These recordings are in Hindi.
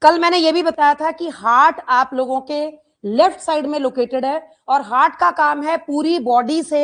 कल मैंने ये भी बताया था कि हार्ट आप लोगों के लेफ्ट साइड में लोकेटेड है और हार्ट का काम है पूरी बॉडी से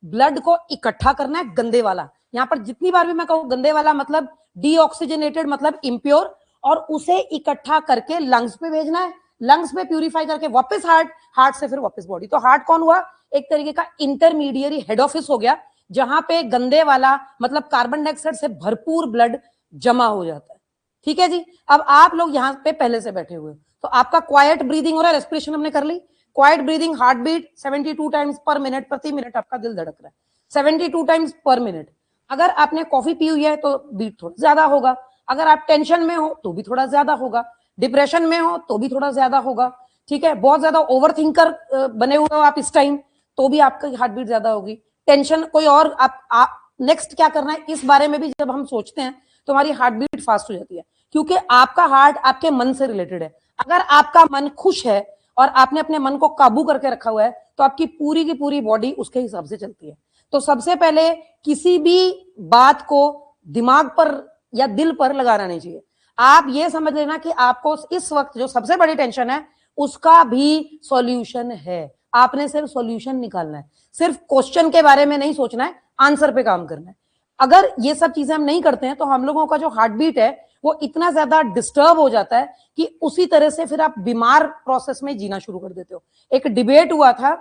ब्लड को इकट्ठा करना है, गंदे वाला। यहां पर जितनी बार भी मैं कहूं गंदे वाला मतलब डीऑक्सीजनेटेड मतलब इम्प्योर, और उसे इकट्ठा करके लंग्स पे भेजना है, लंग्स में प्यूरिफाई करके वापस हार्ट, हार्ट से फिर वापस बॉडी। तो हार्ट कौन हुआ? एक तरीके का इंटरमीडिएरी हेड ऑफिस हो गया, जहां पे गंदे वाला मतलब कार्बन डाइऑक्साइड से भरपूर ब्लड जमा हो जाता है। ठीक है जी। अब आप लोग यहाँ पे पहले से बैठे हुए, तो आपका क्वाइट ब्रीदिंग हो रहा है, रेस्पिरेशन हमने कर ली। Quiet breathing, heart beat 72 times per minute, प्रति मिनट आपका दिल धड़क रहा है 72 टाइम्स पर मिनट। अगर आपने कॉफी पी हुई है तो बीट थोड़ा ज्यादा होगा, अगर आप टेंशन में हो तो भी थोड़ा ज्यादा होगा, डिप्रेशन में हो तो भी थोड़ा ज्यादा होगा। ठीक है, बहुत ज्यादा ओवर थिंकर बने हुए हो आप इस टाइम, तो भी आपकी हार्ट बीट ज्यादा होगी। टेंशन कोई और आप नेक्स्ट क्या करना है इस बारे में भी जब हम सोचते हैं तो हमारी हार्ट बीट फास्ट हो जाती है, क्योंकि आपका हार्ट आपके मन से रिलेटेड है। अगर आपका मन खुश है और आपने अपने मन को काबू करके रखा हुआ है तो आपकी पूरी की पूरी बॉडी उसके हिसाब से चलती है। तो सबसे पहले किसी भी बात को दिमाग पर या दिल पर लगाना नहीं चाहिए। आप ये समझ लेना कि आपको इस वक्त जो सबसे बड़ी टेंशन है उसका भी सॉल्यूशन है, आपने सिर्फ सॉल्यूशन निकालना है, सिर्फ क्वेश्चन के बारे में नहीं सोचना है, आंसर पे काम करना है। अगर ये सब चीजें हम नहीं करते हैं तो हम लोगों का जो हार्ट बीट है वो इतना ज्यादा डिस्टर्ब हो जाता है कि उसी तरह से फिर आप बीमार प्रोसेस में जीना शुरू कर देते हो। एक डिबेट हुआ था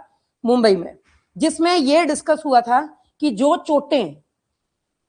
मुंबई में जिसमें यह डिस्कस हुआ था कि जो चोटें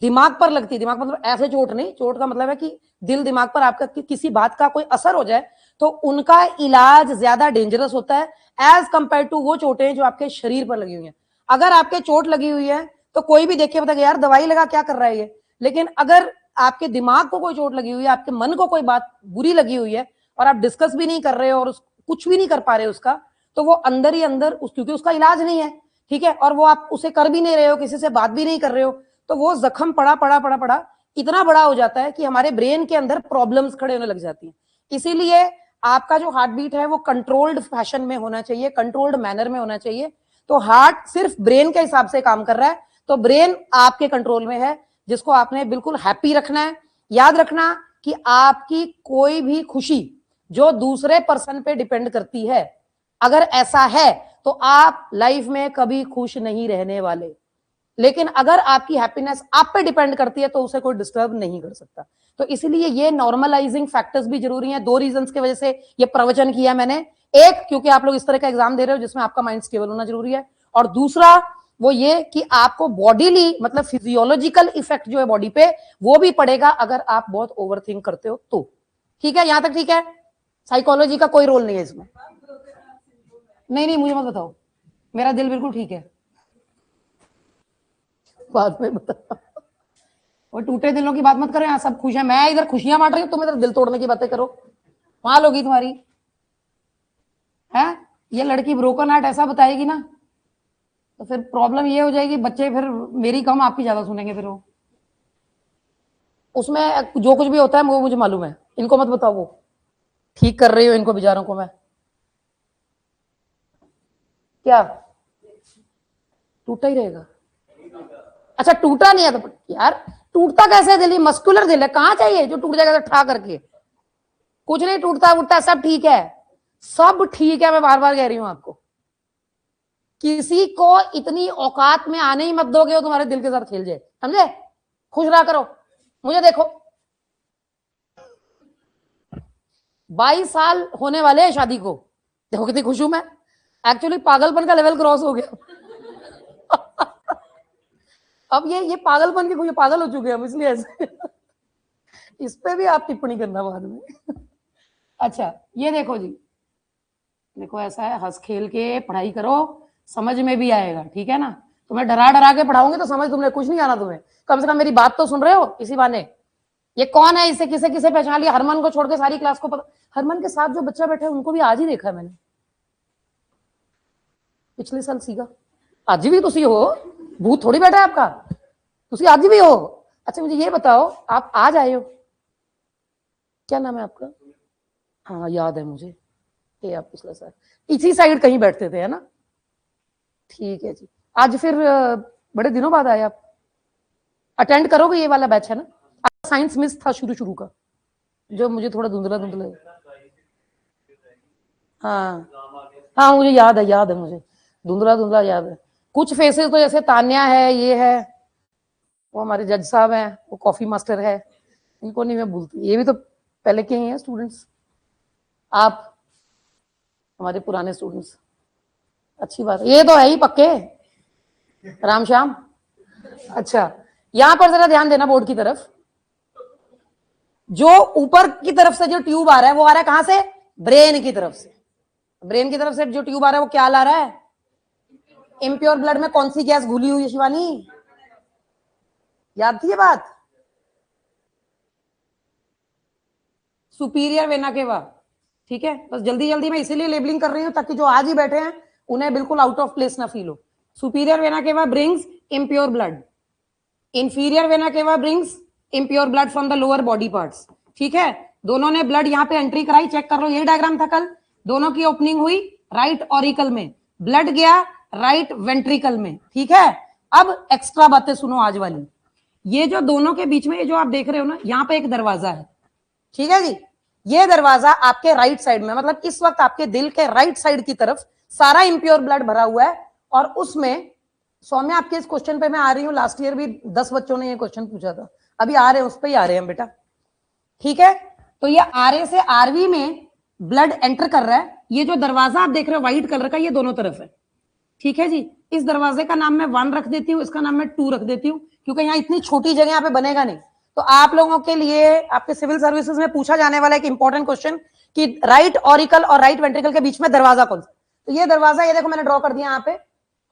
दिमाग पर लगती, दिमाग मतलब ऐसे चोट नहीं, चोट का मतलब है कि दिल दिमाग पर आपका किसी बात का कोई असर हो जाए तो उनका इलाज ज्यादा डेंजरस होता है एज कंपेयर टू वो चोटें जो आपके शरीर पर लगी हुई हैं। अगर आपके चोट लगी हुई है तो कोई भी देख के बताएगा यार दवाई लगा क्या कर रहा है ये, लेकिन अगर आपके दिमाग को कोई चोट लगी हुई है, आपके मन को कोई बात बुरी लगी हुई है और आप डिस्कस भी नहीं कर रहे हो और कुछ भी नहीं कर पा रहे उसका, तो वो अंदर ही अंदर क्योंकि उसका इलाज नहीं है, ठीक है, और वो आप उसे कर भी नहीं रहे हो, किसी से बात भी नहीं कर रहे हो, तो वो जख्म पड़ा पड़ा पड़ा पड़ा इतना बड़ा हो जाता है कि हमारे ब्रेन के अंदर प्रॉब्लम्स खड़े होने लग जाती हैं। इसीलिए आपका जो हार्ट बीट है वो कंट्रोल्ड फैशन में होना चाहिए, कंट्रोल्ड मैनर में होना चाहिए। तो हार्ट सिर्फ ब्रेन के हिसाब से काम कर रहा है, तो ब्रेन आपके कंट्रोल में है, जिसको आपने बिल्कुल हैप्पी रखना है। याद रखना कि आपकी कोई भी खुशी जो दूसरे पर्सन पे डिपेंड करती है, अगर ऐसा है तो आप लाइफ में कभी खुश नहीं रहने वाले। लेकिन अगर आपकी हैप्पीनेस आप पे डिपेंड करती है तो उसे कोई डिस्टर्ब नहीं कर सकता। तो इसीलिए ये नॉर्मलाइजिंग फैक्टर्स भी जरूरी हैं। 2 रीजंस की वजह से ये प्रवचन किया मैंने। एक, क्योंकि आप लोग इस तरह का एग्जाम दे रहे हो जिसमें आपका माइंड स्टेबल होना जरूरी है, और दूसरा वो ये कि आपको बॉडीली मतलब फिजियोलॉजिकल इफेक्ट जो है बॉडी पे वो भी पड़ेगा अगर आप बहुत ओवर थिंक करते हो तो। ठीक है, यहां तक ठीक है? साइकोलॉजी का कोई रोल नहीं है इसमें। नहीं नहीं, मुझे मत बताओ, मेरा दिल बिल्कुल ठीक है, बाद में बता। और टूटे दिलों की बात मत करो, यहाँ सब खुश है, मैं इधर खुशियां बांट रही हूँ, तुम इधर दिल तोड़ने की बातें करो, वहां लोगी तुम्हारी है। ये लड़की ब्रोकन हार्ट ऐसा बताएगी ना तो फिर प्रॉब्लम ये हो जाएगी, बच्चे फिर मेरी कम आपकी ज्यादा सुनेंगे। फिर वो उसमें जो कुछ भी होता है वो मुझे मालूम है, इनको मत बताओ, वो ठीक कर रही हो इनको बेचारों को मैं। क्या टूटा ही रहेगा? अच्छा टूटा नहीं है तो यार टूटता कैसे दिल? ही मस्कुलर दिल है, कहां चाहिए जो टूट जाएगा ठा करके? कुछ नहीं टूटता उठता, सब ठीक है, सब ठीक है। मैं बार बार कह रही हूं आपको, किसी को इतनी औकात में आने ही मत दोगे वो तुम्हारे दिल के साथ खेल जाए, समझे? खुश रहा करो। मुझे देखो 22 साल होने वाले हैं शादी को, देखो कितनी खुश हूं मैं। एक्चुअली पागलपन का लेवल क्रॉस हो गया। अब ये पागलपन की खुशी, पागल हो चुके हैं हम इसलिए ऐसे। इस पे भी आप टिप्पणी करना बाद में। अच्छा ये देखो जी, देखो ऐसा है, हंस खेल के पढ़ाई करो, समझ में भी आएगा, ठीक है ना? तुम्हें डरा डरा के पढ़ाऊंगे तो समझ तुमने कुछ नहीं आना तुम्हें, कम से कम मेरी बात तो सुन रहे हो इसी बहाने। ये कौन है, इसे किसे किसे पहचान लिया? हरमन को छोड़ के सारी क्लास को पता। हरमन के साथ जो बच्चा बैठा है उनको भी आज ही देखा है मैंने, पिछले साल सीखा। आज भी तुसी हो, भूत थोड़ी बैठा है आपका, तुसी आज भी हो। अच्छा मुझे ये बताओ, आप आज आए हो, क्या नाम है आपका? हाँ याद है मुझे, ये आप पिछले साल इसी साइड कहीं बैठते थे, है ना? ठीक है जी। आज फिर बड़े दिनों बाद आए आप, अटेंड करोगे ये वाला बैच है ना? साइंस मिस था शुरू शुरू का, जो मुझे थोड़ा धुंधला धुंधला हाँ हाँ, मुझे याद है मुझे, धुंधला धुंधला याद है। कुछ फेसेस तो जैसे तान्या है, ये है, वो हमारे जज साहब हैं, वो कॉफी मास्टर है, इनको नहीं मैं भूलती, ये भी तो पहले के ही हैं स्टूडेंट्स। आप हमारे पुराने स्टूडेंट्स, अच्छी बात है, ये तो है ही पक्के राम श्याम। अच्छा, यहां पर जरा ध्यान देना बोर्ड की तरफ, जो ऊपर की तरफ से जो ट्यूब आ रहा है वो आ रहा है कहां से? ब्रेन की तरफ से। ब्रेन की तरफ से जो ट्यूब आ रहा है वो क्या ला रहा है? इम्प्योर ब्लड में कौन सी गैस घुली हुई है शिवानी? याद थी ये बात? Superior vena cava. ठीक है, बस जल्दी जल्दी मैं इसीलिए लेबलिंग कर रही हूं ताकि जो आज ही बैठे हैं उन्हें बिल्कुल आउट ऑफ प्लेस ना फील हो। Superior vena cava brings impure blood, inferior vena cava brings impure blood from the lower body parts. ठीक है, दोनों ने ब्लड यहाँ पे एंट्री कराई, चेक कर लो, यही डायग्राम था कल, दोनों की ओपनिंग हुई राइट ऑरिकल में, ब्लड गया राइट वेंट्रिकल में। ठीक है, अब एक्स्ट्रा बातें सुनो आज वाली, ये जो दोनों के बीच में ये जो आप देख रहे हो ना, यहाँ पे एक दरवाजा है। ठीक है जी, ये दरवाजा आपके राइट साइड में, मतलब इस वक्त आपके दिल के राइट साइड की तरफ सारा इंप्योर ब्लड भरा हुआ है, और उसमें सौम्या आपके इस क्वेश्चन पे मैं आ रही हूँ, लास्ट ईयर भी 10 बच्चों ने ये क्वेश्चन पूछा था, अभी आ रहे हैं, उस पर ही आ रहे हैं बेटा। ठीक है, तो ये आरए से आरवी में ब्लड एंटर कर रहा है, ये जो दरवाजा आप देख रहे हो व्हाइट कलर का, ये दोनों तरफ है। ठीक है जी, इस दरवाजे का नाम मैं 1 रख देती हूँ, इसका नाम मैं 2 रख देती हूँ, क्योंकि यहाँ इतनी छोटी जगह यहाँ पे बनेगा नहीं। तो आप लोगों के लिए आपके सिविल सर्विसेज में पूछा जाने वाला एक इंपॉर्टेंट क्वेश्चन कि राइट ऑरिकल और राइट वेंट्रिकल के बीच में दरवाजा कौन सा? तो ये दरवाजा, ये देखो मैंने ड्रॉ कर दिया यहाँ पे,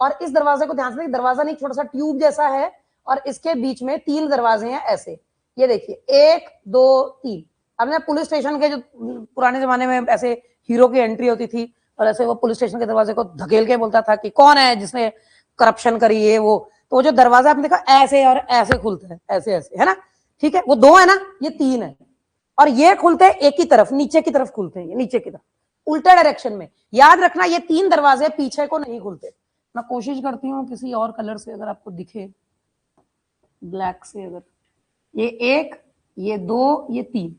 और इस दरवाजे को ध्यान से, दरवाजा नहीं, छोटा सा ट्यूब जैसा है, और इसके बीच में 3 दरवाजे हैं ऐसे, ये देखिए 1 2 3। अब पुलिस स्टेशन के जो पुराने जमाने में ऐसे हीरो की एंट्री होती थी, और ऐसे वो पुलिस स्टेशन के दरवाजे को धकेल के बोलता था कि कौन है जिसने करप्शन करी है वो, तो जो दरवाजा आपने देखा ऐसे और ऐसे खुलता है, ऐसे ऐसे, है ना? ठीक है, वो 2 है ना, ये 3 है, और ये खुलते हैं एक ही तरफ, नीचे की तरफ खुलते हैं, ये नीचे की तरफ उल्टा डायरेक्शन में। याद रखना ये 3 दरवाजे पीछे को नहीं खुलते। मैं कोशिश करती हूँ किसी और कलर से अगर आपको दिखे, ब्लैक से, अगर ये 1 ये 2 ये 3,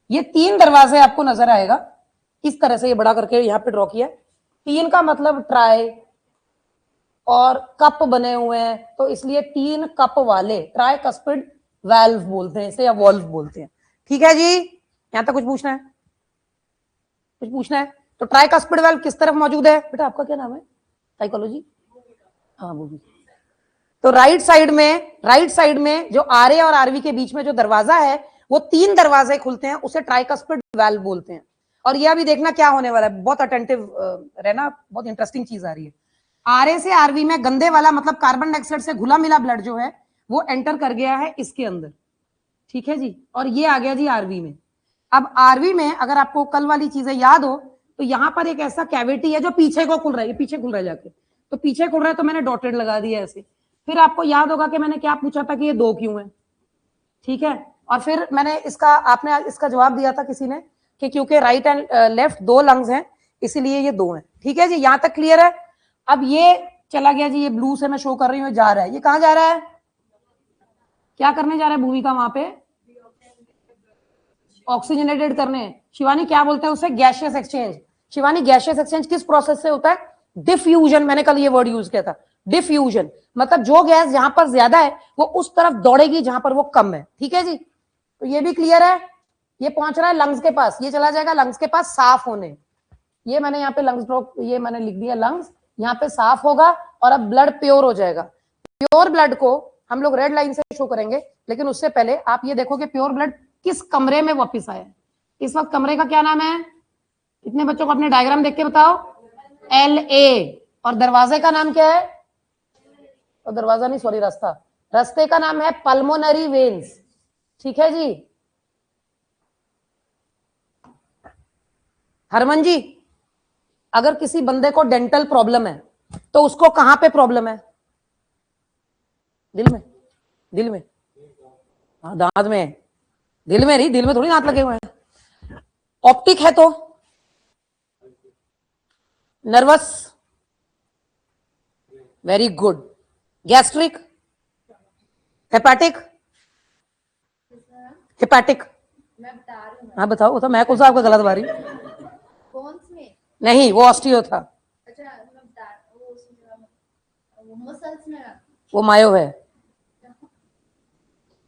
ये 3 दरवाजे आपको नजर आएगा इस तरह से, ये बड़ा करके यहाँ पे ड्रॉ किया। 3 का मतलब ट्राई, और कप बने हुए हैं तो इसलिए 3 कप वाले ट्राई कस्पिड वाल्व बोलते हैं इसे, या वॉल्व बोलते हैं। ठीक है जी, यहां तक कुछ पूछना है? कुछ पूछना है? तो ट्राई कस्पिड वाल्व किस तरफ मौजूद है बेटा? आपका क्या नाम है? साइकोलॉजी, हाँ वो भी। तो राइट साइड में जो आरए और आरवी के बीच में जो दरवाजा है, वो 3 दरवाजे खुलते हैं, उसे ट्राइकस्पिड वाल्व बोलते हैं। और यह भी देखना क्या होने वाला है, बहुत अटेंटिव रहना, बहुत इंटरेस्टिंग चीज आ रही है। आरए से आरवी में गंदे वाला, मतलब कार्बन डाइऑक्साइड से घुला मिला ब्लड जो है वो एंटर कर गया है इसके अंदर। ठीक है जी, और ये आ गया जी आरवी में। अब आरवी में अगर आपको कल वाली चीजें याद हो, तो यहां पर एक ऐसा कैविटी है जो पीछे को खुल रहा है, पीछे खुल रहा है जाके, तो पीछे खुल रहा है तो मैंने डॉटेड लगा दिया ऐसे। फिर आपको याद होगा कि मैंने क्या पूछा था कि ये 2 क्यों है? ठीक है, और फिर मैंने इसका, आपने इसका जवाब दिया था किसी ने कि क्योंकि राइट एंड लेफ्ट 2 लंग्स हैं इसीलिए ये 2 हैं। ठीक है जी, यहां तक क्लियर है? अब ये चला गया जी, ये ब्लू से मैं शो कर रही हूँ, जा रहा है, ये कहां जा रहा है? क्या करने जा रहा है भूमिका वहां पे? ऑक्सीजनेटेड करने। शिवानी क्या बोलते हैं उसे? Gaseous exchange. Shivani gaseous exchange किस प्रोसेस से होता है? डिफ्यूजन, मैंने कल ये वर्ड यूज किया था, डिफ्यूजन, मतलब जो गैस जहां पर ज्यादा है वो उस तरफ दौड़ेगी जहां पर वो कम है। ठीक है जी, तो ये भी क्लियर है? ये पहुंच रहा है लंग्स के पास, ये चला जाएगा लंग्स के पास साफ होने, ये मैंने यहाँ पे लंग्स ड्रॉप, ये मैंने लिख दिया लंग्स, यहाँ पे साफ होगा और अब ब्लड प्योर हो जाएगा। प्योर ब्लड को हम लोग रेड लाइन से शो करेंगे, लेकिन उससे पहले आप ये देखो कि प्योर ब्लड किस कमरे में वापस आया है। इस वक्त कमरे का क्या नाम है? कितने बच्चों को अपने डायग्राम देख के बताओ? LA। और दरवाजे का नाम क्या है? और दरवाजा नहीं, सॉरी, रास्ते का नाम है पल्मोनरी वेन्स। ठीक है जी, हरमन जी, अगर किसी बंदे को डेंटल प्रॉब्लम है तो उसको कहां पे प्रॉब्लम है? दिल में? दिल में? हाँ, दांत में। दिल में नहीं, दिल में थोड़ी दांत लगे हुए हैं। ऑप्टिक है तो nervous, very good. Gastric, hepatic, hepatic, मैं बता रही हूँ। हाँ बताओ, तो मैं कौन सा आपका गलत बारी? बोन्स में नहीं, वो ऑस्टियो था। अच्छा, वो मसल्स में वो मायो है।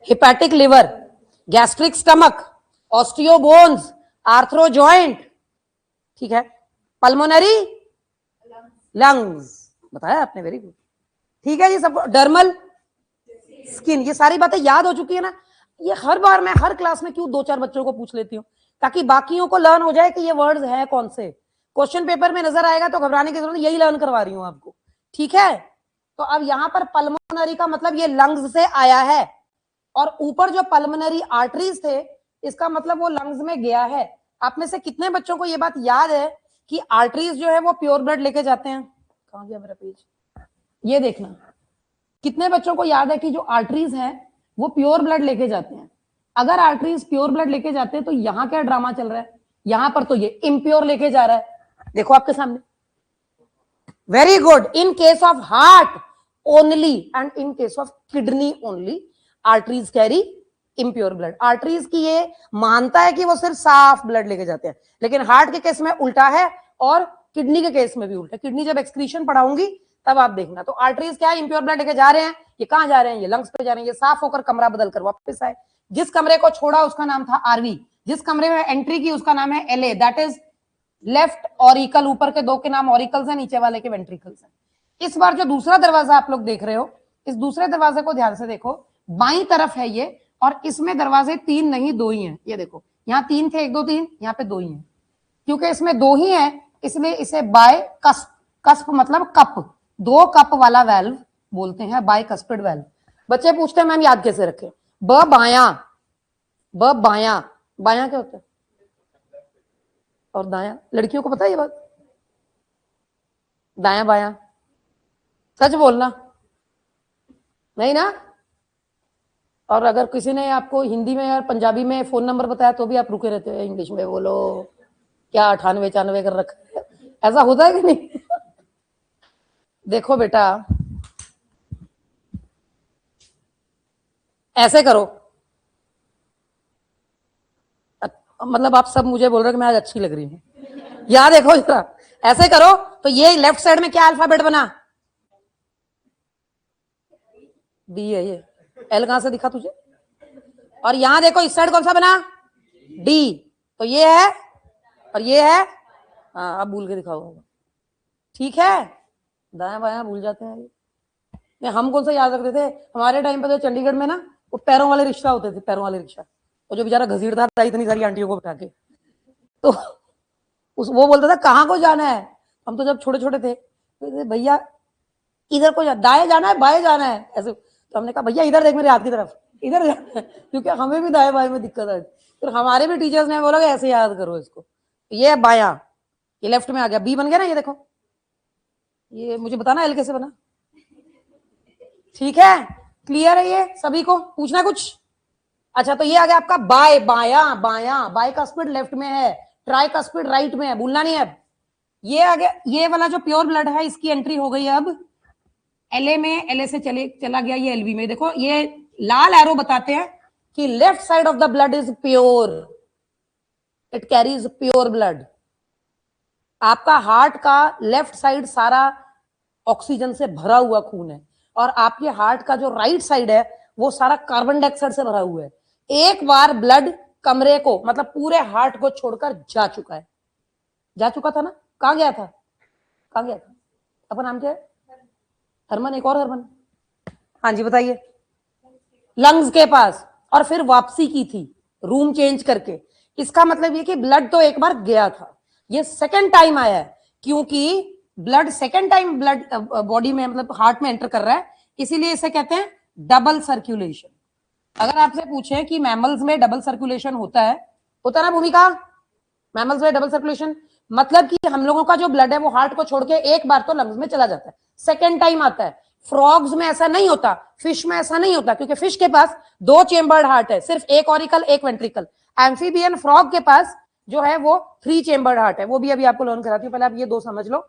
Hepatic liver, gastric stomach, osteo bones, arthro joint, ठीक है। पल्मोनरी लंग्स, बताया आपने, वेरी गुड। ठीक है जी, सब। डर्मल स्किन, ये सारी बातें याद हो चुकी है ना। ये हर बार मैं हर क्लास में क्यों 2-4 बच्चों को पूछ लेती हूँ, ताकि बाकियों को लर्न हो जाए कि ये वर्ड्स हैं कौन से। क्वेश्चन पेपर में नजर आएगा तो घबराने की जरूरत नहीं, यही लर्न करवा रही हूँ आपको, ठीक है। तो अब यहां पर पल्मोनरी का मतलब ये लंग्स से आया है, और ऊपर जो पल्मोनरी आर्टरीज थे, इसका मतलब वो लंग्स में गया है। आप में से कितने बच्चों को ये बात याद है कि आर्टरीज जो है वो प्योर ब्लड लेके जाते हैं? कहां गया मेरा पेज, ये देखना। कितने बच्चों को याद है कि जो आर्टरीज हैं वो प्योर ब्लड लेके जाते हैं? अगर आर्टरीज प्योर ब्लड लेके जाते हैं तो यहां क्या ड्रामा चल रहा है? यहां पर तो ये इम्प्योर लेके जा रहा है, देखो आपके सामने। Very good. In case of heart only and in case of kidney only, arteries carry impure blood. Arteries की ये मानता है कि वो सिर्फ साफ ब्लड लेके जाते हैं, लेकिन हार्ट के केस में उल्टा है, और किडनी के केस में भी उल्टा। किडनी जब एक्सक्रीशन पढ़ाऊंगी तब आप देखना। तो आर्टरीज क्या है, इम्प्योर ब्लड लेके जा रहे हैं। ये कहां जा रहे हैं? ये लंग्स पे जा रहे हैं। ये साफ होकर कमरा बदल कर वापस आए। जिस कमरे को छोड़ा उसका नाम था आरवी, जिस कमरे में एंट्री की उसका नाम है LA, that is left auricle. ऊपर के दो के नाम ऑरिकल्स हैं, नीचे वाले के वेंट्रिकल्स हैं। इस बार जो दूसरा दरवाजा आप लोग देख रहे हो, इस दूसरे दरवाजे को ध्यान से देखो, बाईं तरफ है ये, और इसमें दरवाजे 3 नहीं 2 ही हैं। ये देखो, यहाँ 3 थे, 1 2 3, यहाँ पे 2 ही हैं। क्योंकि इसमें 2 ही हैं, इसलिए इसे बाय कस्प, कस्प मतलब कप, 2 कप वाला वेल्व बोलते हैं, बाय कस्पिड वेल्व। बच्चे पूछते हैं मैम याद कैसे रखें? ब बाया, ब बाया, बाया क्या होता है और दाया? लड़कियों को पता है ये बात? दाया बाया, सच बोलना, नहीं ना? और अगर किसी ने आपको हिंदी में या पंजाबी में फोन नंबर बताया तो भी आप रुके रहते हो, इंग्लिश में बोलो, क्या 98 94 कर रखा है? ऐसा होता है कि नहीं? देखो बेटा, ऐसे करो, मतलब आप सब मुझे बोल रहे हो कि मैं आज अच्छी लग रही हूँ। याद देखो जरा, ऐसे करो तो ये लेफ्ट साइड में क्या अल्फाबेट बना? बी है ये। एल कहां से दिखा तुझे? और यहां देखो इस साइड कौन सा बना? डी। तो ये है और ये है। हाँ, अब भूल के दिखाओ, ठीक है। दाया बाया भूल जाते हैं। हम कौन सा याद रखते थे? हमारे टाइम पे तो चंडीगढ़ में ना वो पैरों वाले रिक्शा होते थे, पैरों वाले रिक्शा, और जो बेचारा घसीटता था इतनी सारी आंटियों को बैठा के, तो वो बोलता था कहाँ को जाना है? हम तो जब छोटे छोटे थे तो भैया इधर को दाएं जाना है बाएं जाना है, ऐसे। तो हमने कहा भैया इधर देख मेरे हाथ की तरफ, इधर जाना है, क्योंकि हमें भी दाएं बाएं में दिक्कत आई। फिर हमारे भी टीचर्स ने बोला ऐसे याद करो इसको। ये बाया, ये लेफ्ट में आ गया, बी बन गया ना। ये देखो, ये मुझे बताना एल कैसे बना, ठीक है? क्लियर है ये सभी को? पूछना कुछ? अच्छा, तो ये आ गया आपका बाय, बाया, बाया, बाय का स्पीड लेफ्ट में है, ट्राई का स्पीड राइट में है, भूलना नहीं है। अब ये आ गया, ये वाला जो प्योर ब्लड है इसकी एंट्री हो गई अब एलए में, एलए से चला गया ये एलबी में। देखो ये लाल एरो बताते हैं कि left side of the blood is pure, it carries pure blood. आपका हार्ट का लेफ्ट साइड सारा ऑक्सीजन से भरा हुआ खून है, और आपके हार्ट का जो राइट साइड है वो सारा कार्बन डाइऑक्साइड से भरा हुआ है। एक बार ब्लड कमरे को, मतलब पूरे हार्ट को छोड़कर जा चुका है। जा चुका था ना? कहां गया था? कहां गया था? अपना नाम क्या है? हरमन, एक और हरमन। हाँ जी बताइए। लंग्स के पास, और फिर वापसी की थी रूम चेंज करके। इसका मतलब ये कि ब्लड तो एक बार गया था, ये सेकंड टाइम आया है, क्योंकि blood second time blood body में, मतलब हार्ट में एंटर कर रहा है, इसीलिए इसे कहते हैं डबल सर्कुलेशन। अगर आपसे पूछे कि मैमल्स में डबल सर्कुलेशन होता है ना भूमिका? मैमल्स में डबल सर्कुलेशन मतलब कि हम लोगों का जो ब्लड है वो हार्ट को छोड़ के एक बार तो लंग्स में चला जाता है, सेकेंड टाइम आता है। फ्रॉग्स में ऐसा नहीं होता, फिश में ऐसा नहीं होता, क्योंकि फिश के पास 2 चेम्बर्ड हार्ट है, सिर्फ एक ऑरिकल एक वेंट्रिकल। एम्फीबियन फ्रॉग के पास जो है वो 3 चेम्बर्ड हार्ट है। वो भी अभी आपको लर्न कराती हूँ, पहले आप ये 2 समझ लो,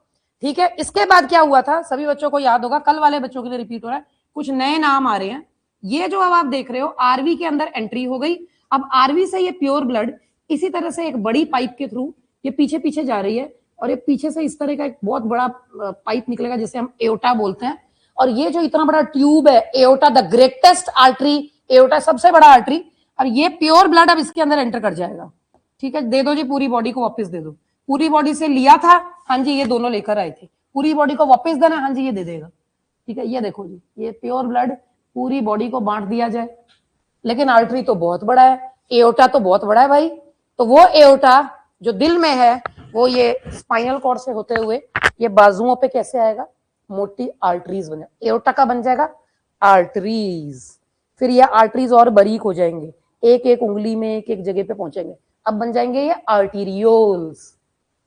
ठीक है? इसके बाद क्या हुआ था सभी बच्चों को याद होगा, कल वाले बच्चों के लिए रिपीट हो रहा है, कुछ नए नाम आ रहे हैं। ये जो अब आप देख रहे हो आरवी के अंदर एंट्री हो गई। अब आरवी से ये प्योर ब्लड इसी तरह से एक बड़ी पाइप के थ्रू ये पीछे पीछे जा रही है, और ये पीछे से इस तरह का एक बहुत बड़ा पाइप निकलेगा जिसे हम एओटा बोलते हैं, और ये जो इतना बड़ा ट्यूब है aorta, the greatest artery, aorta सबसे बड़ा आर्टरी, और ये प्योर ब्लड अब इसके अंदर एंटर कर जाएगा। ठीक है, दे दो जी पूरी बॉडी को वापस दे दो। पूरी बॉडी से लिया था, हाँ जी ये दोनों लेकर आए थे, पूरी बॉडी को वापस देना, हाँ जी ये दे देगा। ठीक है, ये देखो जी, ये प्योर ब्लड पूरी बॉडी को बांट दिया जाए। लेकिन आर्टरी तो बहुत बड़ा है, एओटा तो बहुत बड़ा है भाई। तो वो एओटा जो दिल में है वो ये स्पाइनल कॉर्ड से होते हुए ये बाजुओं पे कैसे आएगा, मोटी आर्टरीज बन जाएगा, एओटा का बन जाएगा आर्टरीज। फिर ये आर्टरीज और बारीक हो जाएंगे, एक एक उंगली में एक एक जगह पे पहुंचेंगे, अब बन जाएंगे ये आर्टीरियोल्स।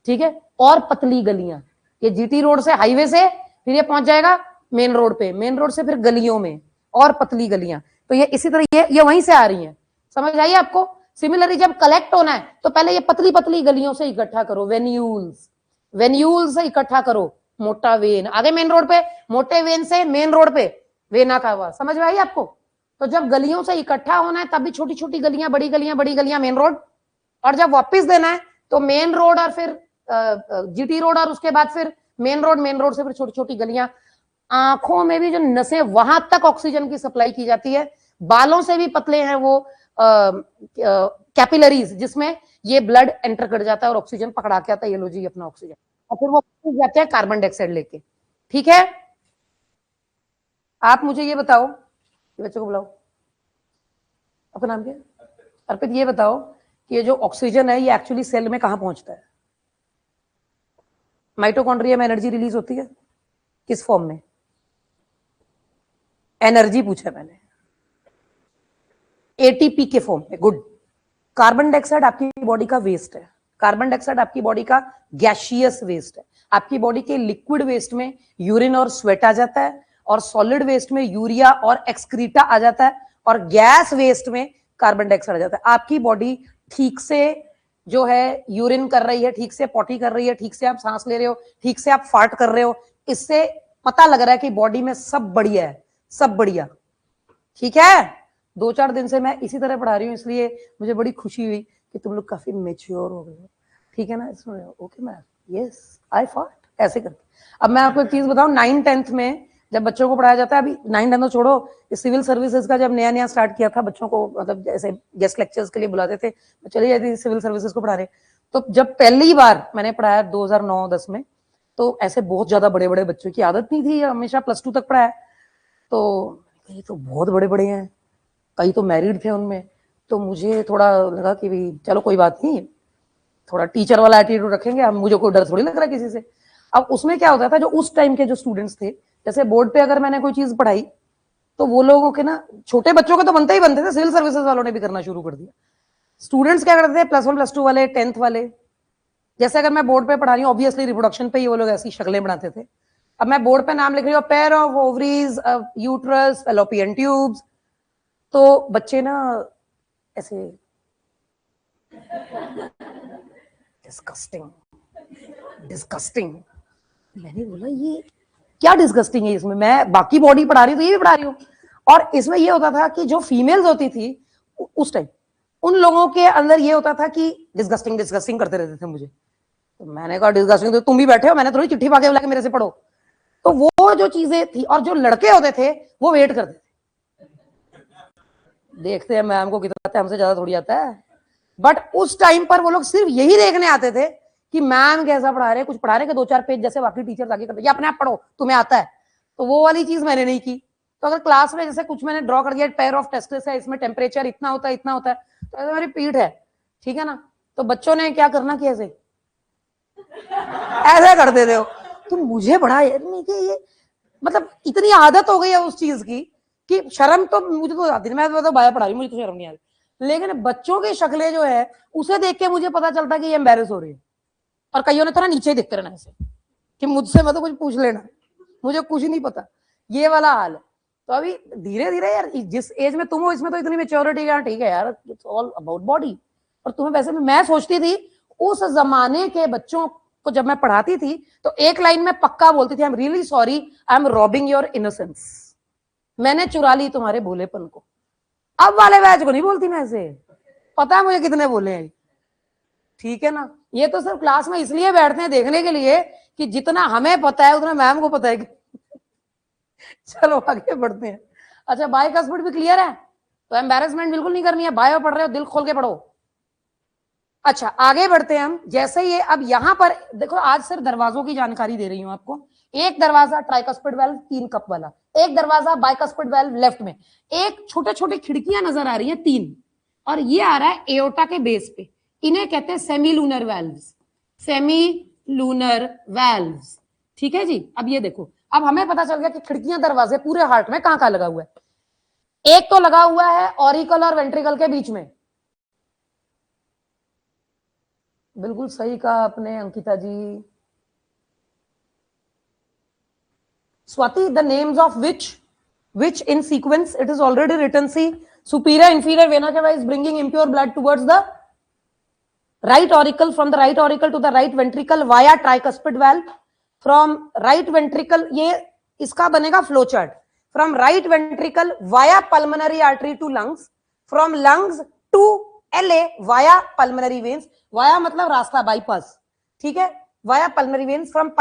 ठीक है, और पतली गलियां, ये जीटी रोड से हाईवे से फिर ये पहुंच जाएगा मेन रोड पे, मेन रोड से फिर गलियों में और पतली गलियां। तो ये इसी तरह ये वहीं से आ रही हैं, समझ आइए आपको। सिमिलरली जब कलेक्ट होना है तो पहले ये पतली पतली गलियों से इकट्ठा करो, वेन्यूल्स, वेन्यूल से इकट्ठा करो, मोटा वेन आगे मेन रोड पे, मोटे वेन से मेन रोड पे वेना का हुआ, समझ में आई आपको। तो जब गलियों से इकट्ठा होना है तब भी छोटी छोटी गलियां, बड़ी गलियां, बड़ी गलियां, मेन रोड, और जब वापस देना है तो मेन रोड और फिर जीटी रोड और उसके बाद फिर मेन रोड, मेन रोड से फिर छोटी छोटी गलियां। आंखों में भी जो नसें वहां तक ऑक्सीजन की सप्लाई की जाती है, बालों से भी पतले हैं वो कैपिलरीज जिसमें ये ब्लड एंटर कर जाता है और ऑक्सीजन पकड़ा के आता है, ये लो जी अपना ऑक्सीजन, और फिर वो जाते हैं कार्बन डाइऑक्साइड लेके। ठीक है, आप मुझे ये बताओ, बच्चों को बुलाओ, आपका नाम क्या है? अर्पित, ये बताओ कि ये जो ऑक्सीजन है ये एक्चुअली सेल में कहां पहुंचता है? माइटोकॉन्ड्रिया में एनर्जी रिलीज होती है, किस फॉर्म में? एनर्जी पूछा मैंने, एटीपी के फॉर्म में। गुड। कार्बन डाइऑक्साइड आपकी बॉडी का वेस्ट है, कार्बन डाइऑक्साइड आपकी बॉडी का गैसियस वेस्ट है। आपकी बॉडी के लिक्विड वेस्ट में यूरिन और स्वेट आ जाता है, और सॉलिड वेस्ट में यूरिया और एक्सक्रीटा आ जाता है, और गैस वेस्ट में कार्बन डाइऑक्साइड आ जाता है। आपकी बॉडी ठीक से जो है यूरिन कर रही है, ठीक से पॉटी कर रही है, ठीक से आप सांस ले रहे हो, ठीक से आप फार्ट कर रहे हो, इससे पता लग रहा है कि बॉडी में सब बढ़िया है, सब बढ़िया। ठीक है, 2-4 दिन से मैं इसी तरह पढ़ा रही हूँ, इसलिए मुझे बड़ी खुशी हुई कि तुम लोग काफी मेच्योर हो गए हो। ठीक है ना, इसमें okay ma'am, yes I fart, ऐसे करते। अब मैं आपको एक चीज बताऊं, 9th-10th में जब बच्चों को पढ़ाया जाता है, अभी 9th-10th तो छोड़ो, सिविल सर्विसेज का जब नया नया स्टार्ट किया था बच्चों को, मतलब जैसे गेस्ट लेक्चर्स के लिए बुलाते थे, चलिए जाती थी सिविल सर्विसेज को पढ़ा रहे, तो जब पहली बार मैंने पढ़ाया 2009-10 में, तो ऐसे बहुत ज्यादा बड़े बड़े बच्चों की आदत नहीं थी, हमेशा +2 तक पढ़ाया, तो ये तो बहुत बड़े बड़े हैं, कई तो मैरिड थे उनमें, तो मुझे थोड़ा लगा कि भाई चलो कोई बात नहीं, थोड़ा टीचर वाला एटीट्यूड रखेंगे, अब मुझे कोई डर थोड़ी लग रहा है किसी से। अब उसमें क्या होता था, जो उस टाइम के जो स्टूडेंट्स थे, जैसे बोर्ड पे अगर मैंने कोई चीज पढ़ाई तो वो लोगों के ना, छोटे बच्चों के तो बनते ही बनते थे, सिविल सर्विसेज वालों ने भी करना शुरू कर दिया। स्टूडेंट्स क्या करते थे, +1 +2 वाले, 10th वाले, जैसे अगर मैं बोर्ड पे पढ़ा रही हूँ, ऑब्वियसली रिप्रोडक्शन पे ही वो लोग ऐसी शक्लें बनाते थे। अब मैं बोर्ड पे नाम लिख रही हूँ, pair of ovaries, uterus, fallopian tubes, तो बच्चे ना ऐसे डिस्गस्टिंग डिस्गस्टिंग। मैंने बोला ये क्या डिस्गस्टिंग है इसमें, मैं बाकी बॉडी पढ़ा रही हूँ तो ये भी पढ़ा रही हूँ। और इसमें ये होता था कि जो फीमेल्स होती थी उस टाइम, उन लोगों के अंदर ये होता था कि डिस्गस्टिंग डिस्गस्टिंग करते रहते थे मुझे। तो मैंने कहा डिस्गस्टिंग तो तुम भी बैठे हो, मैंने थोड़ी चिट्ठी पाके बोला कि मेरे से पढ़ो। तो वो जो चीजें थी, और जो लड़के होते थे वो वेट करते थे, देखते हैं मैम को कितना आता है, हमसे ज्यादा थोड़ी आता है। बट उस टाइम पर वो लोग सिर्फ यही देखने आते थे कि मैम कैसा पढ़ा रहे, कुछ पढ़ा रहे कि 2-4 पेज जैसे बाकी टीचर आगे करते, या अपने आप पढ़ो तुम्हें आता है। तो वो वाली चीज मैंने नहीं की। तो अगर क्लास में जैसे कुछ मैंने ड्रॉ कर दिया, पेयर ऑफ टेस्टिस है, इसमें टेम्परेचर इतना होता है इतना होता है, तो ऐसे मेरी पीठ है, ठीक है ना, तो बच्चों ने क्या करना कि ऐसे ऐसा करते थे हो। तो मुझे बड़ा नहीं कि ये मतलब इतनी आदत हो गई है उस चीज की कि शर्म तो मुझे तो आती नहीं, मैं तो बाया पढ़ा रही हूँ, मुझे तो शर्म नहीं आती, लेकिन बच्चों की शक्लें जो है उसे देख के मुझे पता चलता कि ये एम्बेरस हो रही है। और कईयों ने थोड़ा नीचे ही दिखते रहना ऐसे कि मुझसे मतलब कुछ पूछ लेना, मुझे कुछ नहीं पता, ये वाला हाल है। तो अभी धीरे धीरे यार, जिस एज में तुम हो इसमें तो इतनी मेच्योरिटी यार, ठीक है यार, इट्स ऑल अबाउट बॉडी। और तुम्हें वैसे भी, मैं सोचती थी उस जमाने के बच्चों को जब मैं पढ़ाती थी तो एक लाइन में पक्का बोलती थी, I am really sorry, I am robbing your innocence, मैंने चुरा ली तुम्हारे भोलेपन को। अब वाले बैच को नहीं बोलती मैं ऐसे, पता है मुझे कितने बोले हैं, ठीक है ना। ये तो सिर्फ क्लास में इसलिए बैठते हैं देखने के लिए कि जितना हमें पता है उतना मैम को पता है कि चलो आगे बढ़ते हैं। अच्छा बायकस्पिड भी क्लियर है, तो एम्बैरेसमेंट बिल्कुल नहीं करनी है, बायो पढ़ रहे हो दिल खोल के पढ़ो। अच्छा आगे बढ़ते हैं हम। जैसे ये अब यहां पर देखो, आज सिर्फ दरवाजों की जानकारी दे रही हूं आपको। एक दरवाजा ट्राइकस्पिड वाल्व 3 कप वाला, एक दरवाजा बाइकस्पिड वाल्व लेफ्ट में, एक छोटे छोटे खिड़कियां नजर आ रही हैं 3, और ये आ रहा है एओर्टा के बेस पे। इन्हें कहते हैं semi lunar valves, semi lunar valves. ठीक है जी। अब ये देखो, अब हमें पता चल गया कि खिड़कियां दरवाजे पूरे हार्ट में कहां कहां लगा हुआ है। एक तो लगा हुआ है ऑरिकल और वेंट्रिकल के बीच में, बिल्कुल सही कहा आपने Ankita ji. Swati, the names of which in sequence it is already written. See, superior inferior vena cava is bringing impure blood towards the right auricle, from the right auricle to the right ventricle via tricuspid valve. From right ventricle, ये इसका बनेगा flow chart. From right ventricle via pulmonary artery to lungs, from lungs to LA via pulmonary veins, via मतलब रास्ता, बाईपास, ठीक है, via pulmonary veins, from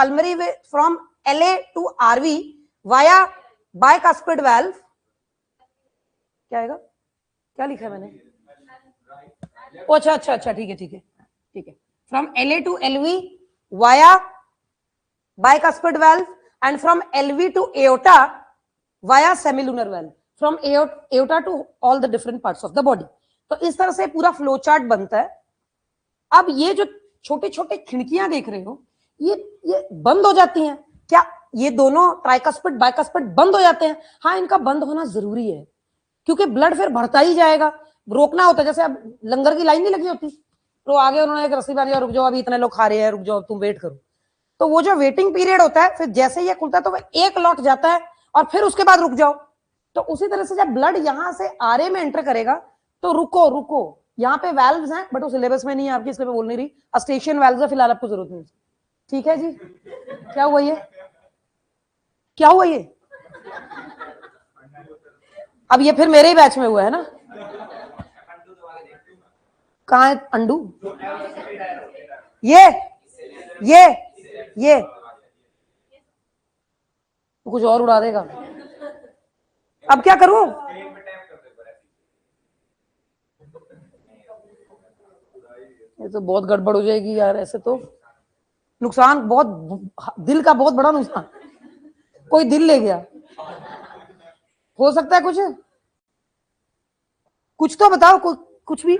from LA to RV via bicuspid valve। क्या आएगा, क्या लिखा है मैंने? अच्छा अच्छा अच्छा, ठीक है ठीक है ठीक है। From LA to LV via bicuspid valve and from LV to aorta via semilunar valve, from aorta to all the different parts of the body। तो इस तरह से पूरा फ्लो चार्ट बनता है। अब ये जो छोटे छोटे खिड़कियां देख रहे हो, ये बंद हो जाती हैं क्या? ये दोनों ट्राइकस्पिड बाइकस्पिड बंद हो जाते हैं? हाँ, इनका बंद होना जरूरी है, क्योंकि ब्लड फिर बढ़ता ही जाएगा। रोकना होता है, जैसे अब लंगर की लाइन नहीं लगी होती, तो आगे उन्होंने एक रस्सी बांधी, रुक जाओ अभी इतने लोग खा रहे हैं, रुक जाओ तुम वेट करो। तो वो जो वेटिंग पीरियड होता है, फिर जैसे ये खुलता है तो वो एक लौट जाता है और फिर उसके बाद रुक जाओ। तो उसी तरह से जब ब्लड यहां से आरए में एंटर करेगा तो रुको रुको। यहाँ पे वाल्व्स हैं बट वो सिलेबस में नहीं है आपकी, इसलिए मैं बोल नहीं रही। अस्टेशियन वाल्व्स है, फिलहाल आपको जरूरत नहीं। ठीक है जी। क्या हुआ ये, क्या हुआ ये? अब ये फिर मेरे ही बैच में हुआ है ना। कहाँ है अंडू? ये तो कुछ और उड़ा देगा। अब क्या करूं? ये तो बहुत गड़बड़ हो जाएगी यार, ऐसे तो नुकसान बहुत, दिल का बहुत बड़ा नुकसान। कोई दिल ले गया, हो सकता है कुछ तो बताओ, कुछ भी।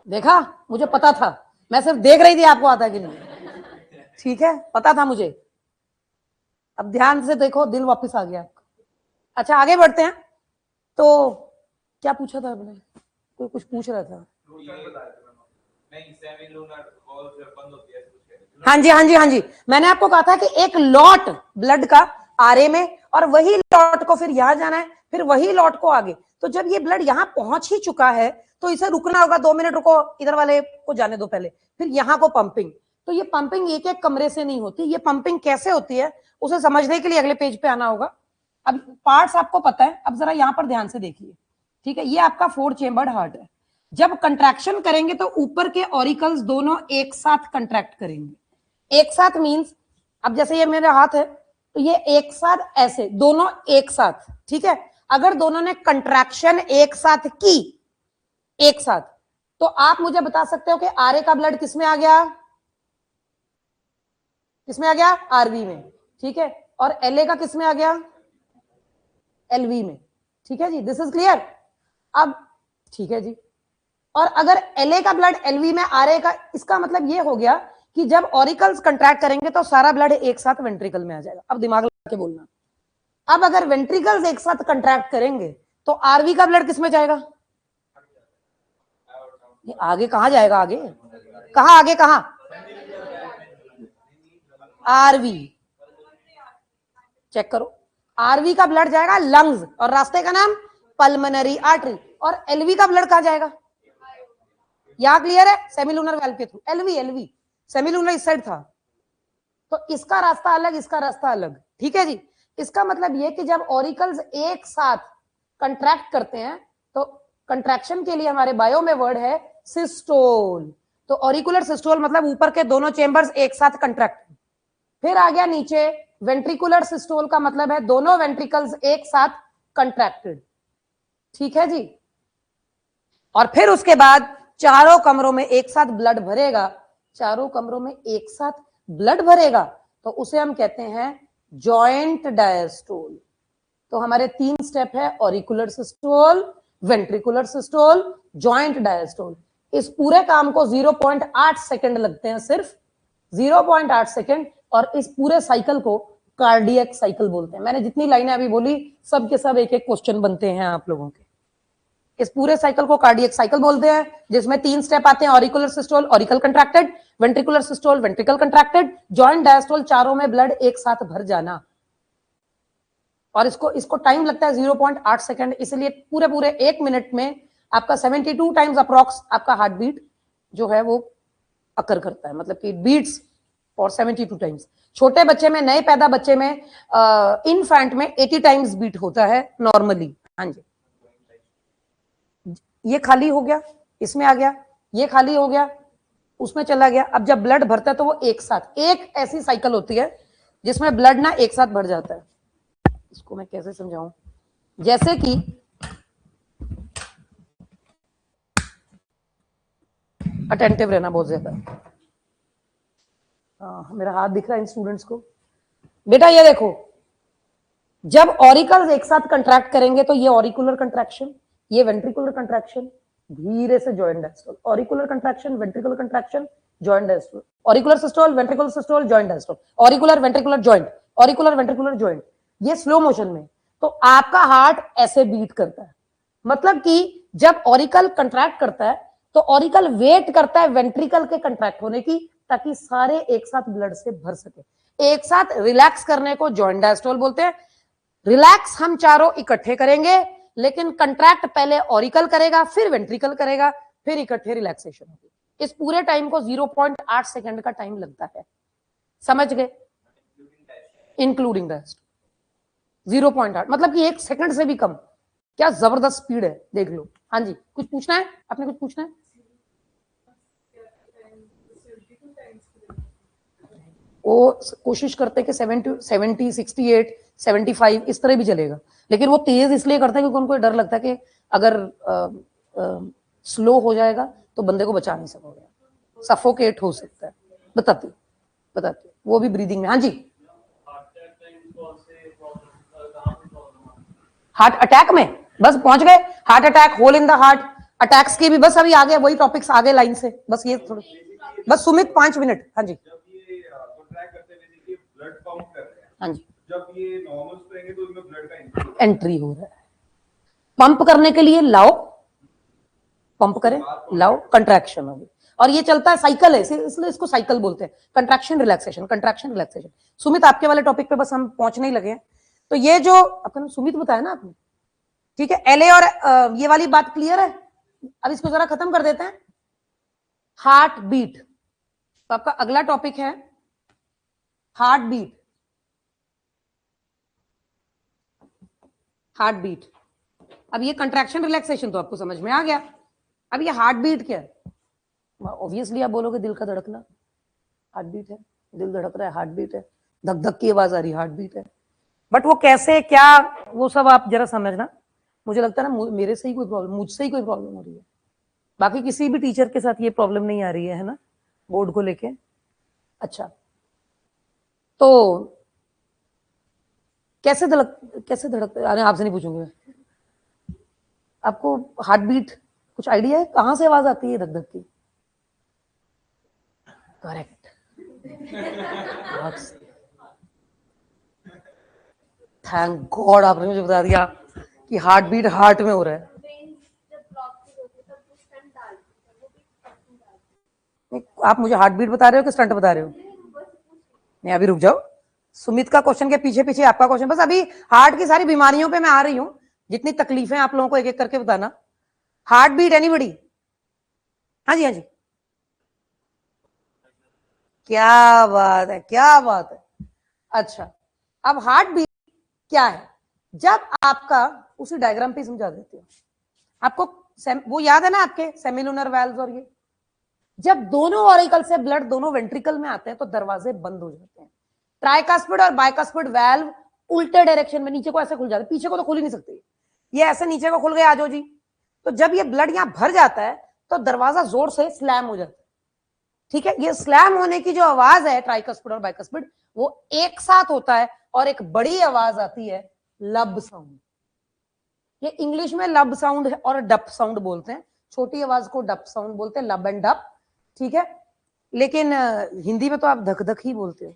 देखा, मुझे पता था, मैं सिर्फ देख रही थी आपको आता कि नहीं। ठीक है, पता था मुझे। अब ध्यान से देखो, दिल वापस आ गया आपका। अच्छा आगे बढ़ते हैं। तो क्या पूछा था आपने? कोई कुछ पूछ रहा था। हाँ जी हाँ जी हाँ जी, मैंने आपको कहा था कि एक लॉट ब्लड का आरए में, और वही लॉट को फिर यहां जाना है, फिर वही लॉट को आगे। तो जब ये ब्लड यहां पहुंच ही चुका है तो इसे रुकना होगा, 2 मिनट रुको, इधर वाले को जाने दो पहले, फिर यहां को पंपिंग। तो ये पंपिंग एक एक कमरे से नहीं होती। ये पंपिंग कैसे होती है उसे समझने के लिए अगले पेज पे आना होगा। अब पार्ट्स आपको पता है, अब जरा यहां पर ध्यान से देखिए। ठीक है, ये आपका 4 चेम्बर्ड हार्ट है। जब कंट्रैक्शन करेंगे तो ऊपर के ऑरिकल्स दोनों एक साथ कंट्रैक्ट करेंगे। एक साथ मींस, अब जैसे ये मेरा हाथ है तो ये एक साथ ऐसे, दोनों एक साथ। ठीक है, अगर दोनों ने कंट्रैक्शन एक साथ की, एक साथ, तो आप मुझे बता सकते हो कि आरए का ब्लड किसमें आ गया? किसमें आ गया? आरवी में। ठीक है, और एलए का किसमें आ गया? एलवी में। ठीक है जी, दिस इज क्लियर। अब ठीक है जी, और अगर एलए का ब्लड एलवी में आरए का, इसका मतलब ये हो गया कि जब ऑरिकल्स कंट्रैक्ट करेंगे तो सारा ब्लड एक साथ वेंट्रिकल में आ जाएगा। अब दिमाग लगा के बोलना। अब अगर वेंट्रिकल्स एक साथ कंट्रैक्ट करेंगे तो आरवी का ब्लड किसमें जाएगा? आगे कहां जाएगा? आगे कहां? आगे कहां? आरवी। चेक करो, आरवी का ब्लड जाएगा लंग्स, और रास्ते का नाम पल्मोनरी आर्टरी। और एलवी का ब्लड कहां जाएगा? यहां क्लियर है? सेमिलुनर वाल्व के थ्रू। एलवी सेमिलुनर इस साइड था, तो इसका रास्ता अलग, इसका रास्ता अलग। ठीक है जी। इसका मतलब ये कि जब ऑरिकल्स एक साथ कंट्रैक्ट करते हैं, तो कंट्रैक्शन के लिए हमारे बायो में वर्ड है सिस्टोल। तो ऑरिकुलर सिस्टोल मतलब ऊपर के दोनों चेंबर्स एक साथ कंट्रैक्ट। फिर आ गया नीचे वेंट्रिकुलर सिस्टोल का मतलब है दोनों वेंट्रिकल्स एक साथ कंट्रैक्टेड। ठीक है जी। और फिर उसके बाद चारों कमरों में एक साथ ब्लड भरेगा, चारों कमरों में एक साथ ब्लड भरेगा, तो उसे हम कहते हैं जॉइंट डायस्टोल। तो हमारे 3 स्टेप है, auricular systole, ventricular systole, joint diastole. इस पूरे काम को 0.8 सेकंड लगते हैं, सिर्फ 0.8 सेकंड। और इस पूरे साइकिल को कार्डियक साइकिल बोलते हैं। मैंने जितनी लाइनें अभी बोली सब के सब एक एक क्वेश्चन बनते हैं आप लोगों के। इस पूरे साइकिल को कार्डियक साइकिल बोलते हैं, जिसमें 3 स्टेप आते हैं, auricular systole auricle contracted, ventricular systole ventricle contracted, joint diastole चारों में ब्लड एक साथ भर जाना। और इसको टाइम लगता है 0.8 सेकंड, इसलिए पूरे पूरे 1 मिनट में आपका 72 टाइम्स अप्रॉक्स आपका हार्ट बीट जो है वो अकर करता है, मतलब कि बीट्स फॉर 72 टाइम्स। छोटे बच्चे में, नए पैदा बच्चे में, इनफैंट में 80 टाइम्स बीट होता है नॉर्मली। हाँ जी, ये खाली हो गया, इसमें आ गया, ये खाली हो गया, उसमें चला गया। अब जब ब्लड भरता है तो वो एक साथ, एक ऐसी साइकिल होती है जिसमें ब्लड ना एक साथ भर जाता है। इसको मैं कैसे समझाऊं, जैसे कि अटेंटिव रहना बहुत ज्यादा। मेरा हाथ दिख रहा है इन स्टूडेंट्स को। बेटा ये देखो, जब ऑरिकल्स एक साथ कंट्रैक्ट करेंगे तो ये ऑरिकुलर कंट्रैक्शन, ये वेंट्रिकुलर कंट्रैक्शन, धीरे से joint diastole, auricular contraction, ventricular contraction, joint diastole, auricular systole, ventricular systole, joint diastole, auricular ventricular joint, auricular ventricular joint, ये स्लो मोशन में। तो आपका हार्ट ऐसे बीट करता है, मतलब कि जब ऑरिकल कंट्रैक्ट करता है तो ऑरिकल वेट करता है वेंट्रिकल के कंट्रैक्ट होने की, ताकि सारे एक साथ ब्लड से भर सके। एक साथ रिलैक्स करने को जॉइंट डायस्टोल बोलते हैं। रिलैक्स हम चारों इकट्ठे करेंगे, लेकिन कंट्रैक्ट पहले ऑरिकल करेगा, फिर वेंट्रिकल करेगा, फिर इकट्ठे रिलैक्सेशन होगी। इस पूरे टाइम को 0.8 सेकंड का टाइम लगता है, समझ गए? इंक्लूडिंग रेस्ट 0.8, मतलब कि 1 सेकंड से भी कम। क्या जबरदस्त स्पीड है, देख लो। हाँ जी, कुछ पूछना है आपने? कुछ पूछना है? वो कोशिश करते कि 70, 68, 75 इस तरह भी चलेगा, लेकिन वो तेज इसलिए करता है क्योंकि उनको डर लगता है कि अगर स्लो हो जाएगा तो बंदे को बचा नहीं सकोगे, सफोकेट हो सकता है। बताती वो भी ब्रीदिंग में। हाँ जी, हार्ट अटैक में बस पहुंच गए। Heart attack, hole in the heart, attacks के भी बस अभी आगे वही टॉपिक्स आगे लाइन से, बस ये थोड़ी, बस सुमित 5 मिनट। हाँ जी, हाँ जी, जब ये नॉर्मल करेंगे तो इसमें ब्लड का एंट्री हो रहा है। पंप करने के लिए लाओ, पंप करें, लाओ, कंट्रैक्शन होगी। और ये चलता है, साइकिल है, इसलिए इसको साइकिल बोलते हैं। Contraction relaxation, contraction relaxation. Sumit आपके वाले टॉपिक पे बस हम पहुंचने ही लगे हैं। तो ये जो आपका नाम सुमित बताया ना आपने, ठीक है, एलए और ये वाली बात क्लियर है। अब इसको जरा खत्म कर देते हैं। हार्ट बीट, तो आपका अगला टॉपिक है हार्ट बीट। हार्ट बीट, अब ये कंट्रैक्शन रिलैक्सेशन तो आपको समझ में आ गया। अब ये हार्ट बीट क्या है? ऑब्वियसली आप बोलोगे दिल का धड़कना, हार्ट बीट है, दिल धड़क रहा है, हार्ट बीट है, धक धक की आवाज आ रही, हार्ट बीट है। बट वो कैसे, क्या, वो सब आप जरा समझना। मुझे लगता है ना मेरे से ही कोई प्रॉब्लम, मुझसे ही कोई प्रॉब्लम हो रही है, बाकी किसी भी टीचर के साथ ये प्रॉब्लम नहीं आ रही है ना, बोर्ड को लेके। अच्छा, तो कैसे धड़क अरे आपसे नहीं पूछूंगी मैं। आपको हार्ट बीट कुछ आइडिया है कहां से आवाज आती है धक धक की? करेक्ट, थैंक गॉड आपने मुझे बता दिया कि हार्ट बीट हार्ट में हो रहा है। आप मुझे हार्ट बीट बता रहे हो कि स्टंट बता रहे हो? नहीं, अभी रुक जाओ। सुमित का क्वेश्चन के पीछे पीछे आपका क्वेश्चन, बस अभी हार्ट की सारी बीमारियों पे मैं आ रही हूं, जितनी तकलीफें आप लोगों को एक एक करके बताना। Heart beat anybody? हाँ जी, हाँ जी, क्या बात है, क्या बात है। अच्छा, अब हार्ट बीट क्या है? जब आपका उसी डायग्राम पे समझा देती हूँ आपको। वो याद है ना आपके सेमिलुनर वाल्व्स, और ये जब दोनों ऑरिकल से ब्लड दोनों वेंट्रिकल में आते हैं तो दरवाजे बंद हो जाते हैं। ट्राइकास्पिड और बाइकास्पिड वाल्व उल्टे डायरेक्शन में नीचे को ऐसे खुल जाते हैं, पीछे को तो खुल ही नहीं सकते, ये ऐसे नीचे को खुल गए आजो जी। तो जब ये ब्लड यहां भर जाता है तो दरवाजा जोर से स्लैम हो जाता है, ठीक है। ये स्लैम होने की जो आवाज है ट्राइकास्पिड और बाइकास्पिड, वो एक साथ होता है और एक बड़ी आवाज आती है, लब साउंड। ये इंग्लिश में लब साउंड है और डप साउंड बोलते हैं, छोटी आवाज को डप साउंड बोलते हैं, लब एंड डप, ठीक है। लेकिन हिंदी में तो आप धक धक ही बोलते हो।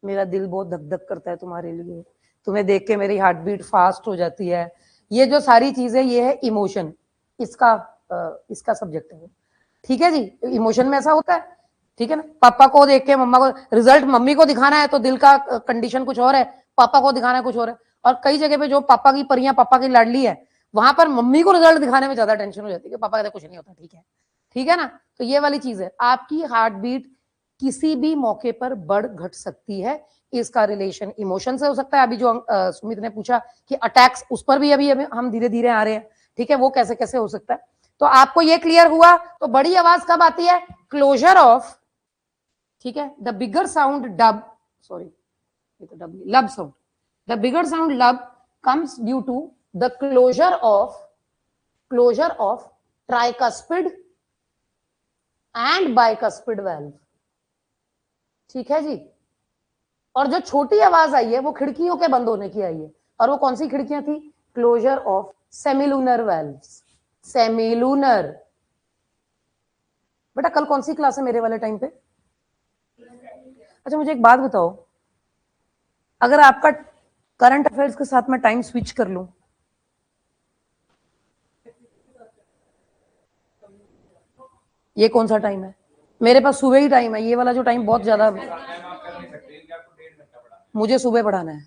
मेरा दिल बहुत धक धक करता है तुम्हारे लिए, तुम्हें देख के मेरी हार्ट बीट फास्ट हो जाती है। ये जो सारी चीजें, ये है इमोशन, इसका सब्जेक्ट है, ठीक है जी। इमोशन में ऐसा होता है, ठीक है ना। पापा को देख के मम्मा को, रिजल्ट मम्मी को दिखाना है तो दिल का कंडीशन कुछ और है, पापा को दिखाना है कुछ और है। और कई जगह पे जो पापा की परियां, पापा की लाडली है, वहां पर मम्मी को रिजल्ट दिखाने में ज्यादा टेंशन हो जाती है कि पापा कहते कुछ नहीं होता, ठीक है ना। तो ये वाली चीज है, आपकी हार्ट बीट किसी भी मौके पर बढ़ घट सकती है, इसका रिलेशन इमोशन से हो सकता है। अभी जो सुमित ने पूछा कि अटैक्स, उस पर भी अभी हम धीरे धीरे आ रहे हैं, ठीक है, वो कैसे कैसे हो सकता है। तो आपको ये क्लियर हुआ। तो बड़ी आवाज कब आती है? क्लोजर ऑफ, ठीक है, the bigger sound dub, sorry लब साउंड, द बिगर साउंड लब comes due to the closure of tricuspid and bicuspid valve, ठीक है जी। और जो छोटी आवाज आई है वो खिड़कियों के बंद होने की आई है, और वो कौन सी खिड़कियां थी? Closure of semilunar valves, semilunar. बेटा कल कौन सी क्लास है मेरे वाले टाइम पे? अच्छा मुझे एक बात बताओ, अगर आपका करंट अफेयर्स के साथ में टाइम स्विच कर लूं, ये कौन सा टाइम है? मेरे पास सुबह ही टाइम है, ये वाला जो टाइम बहुत ज्यादा, मुझे सुबह पढ़ाना है,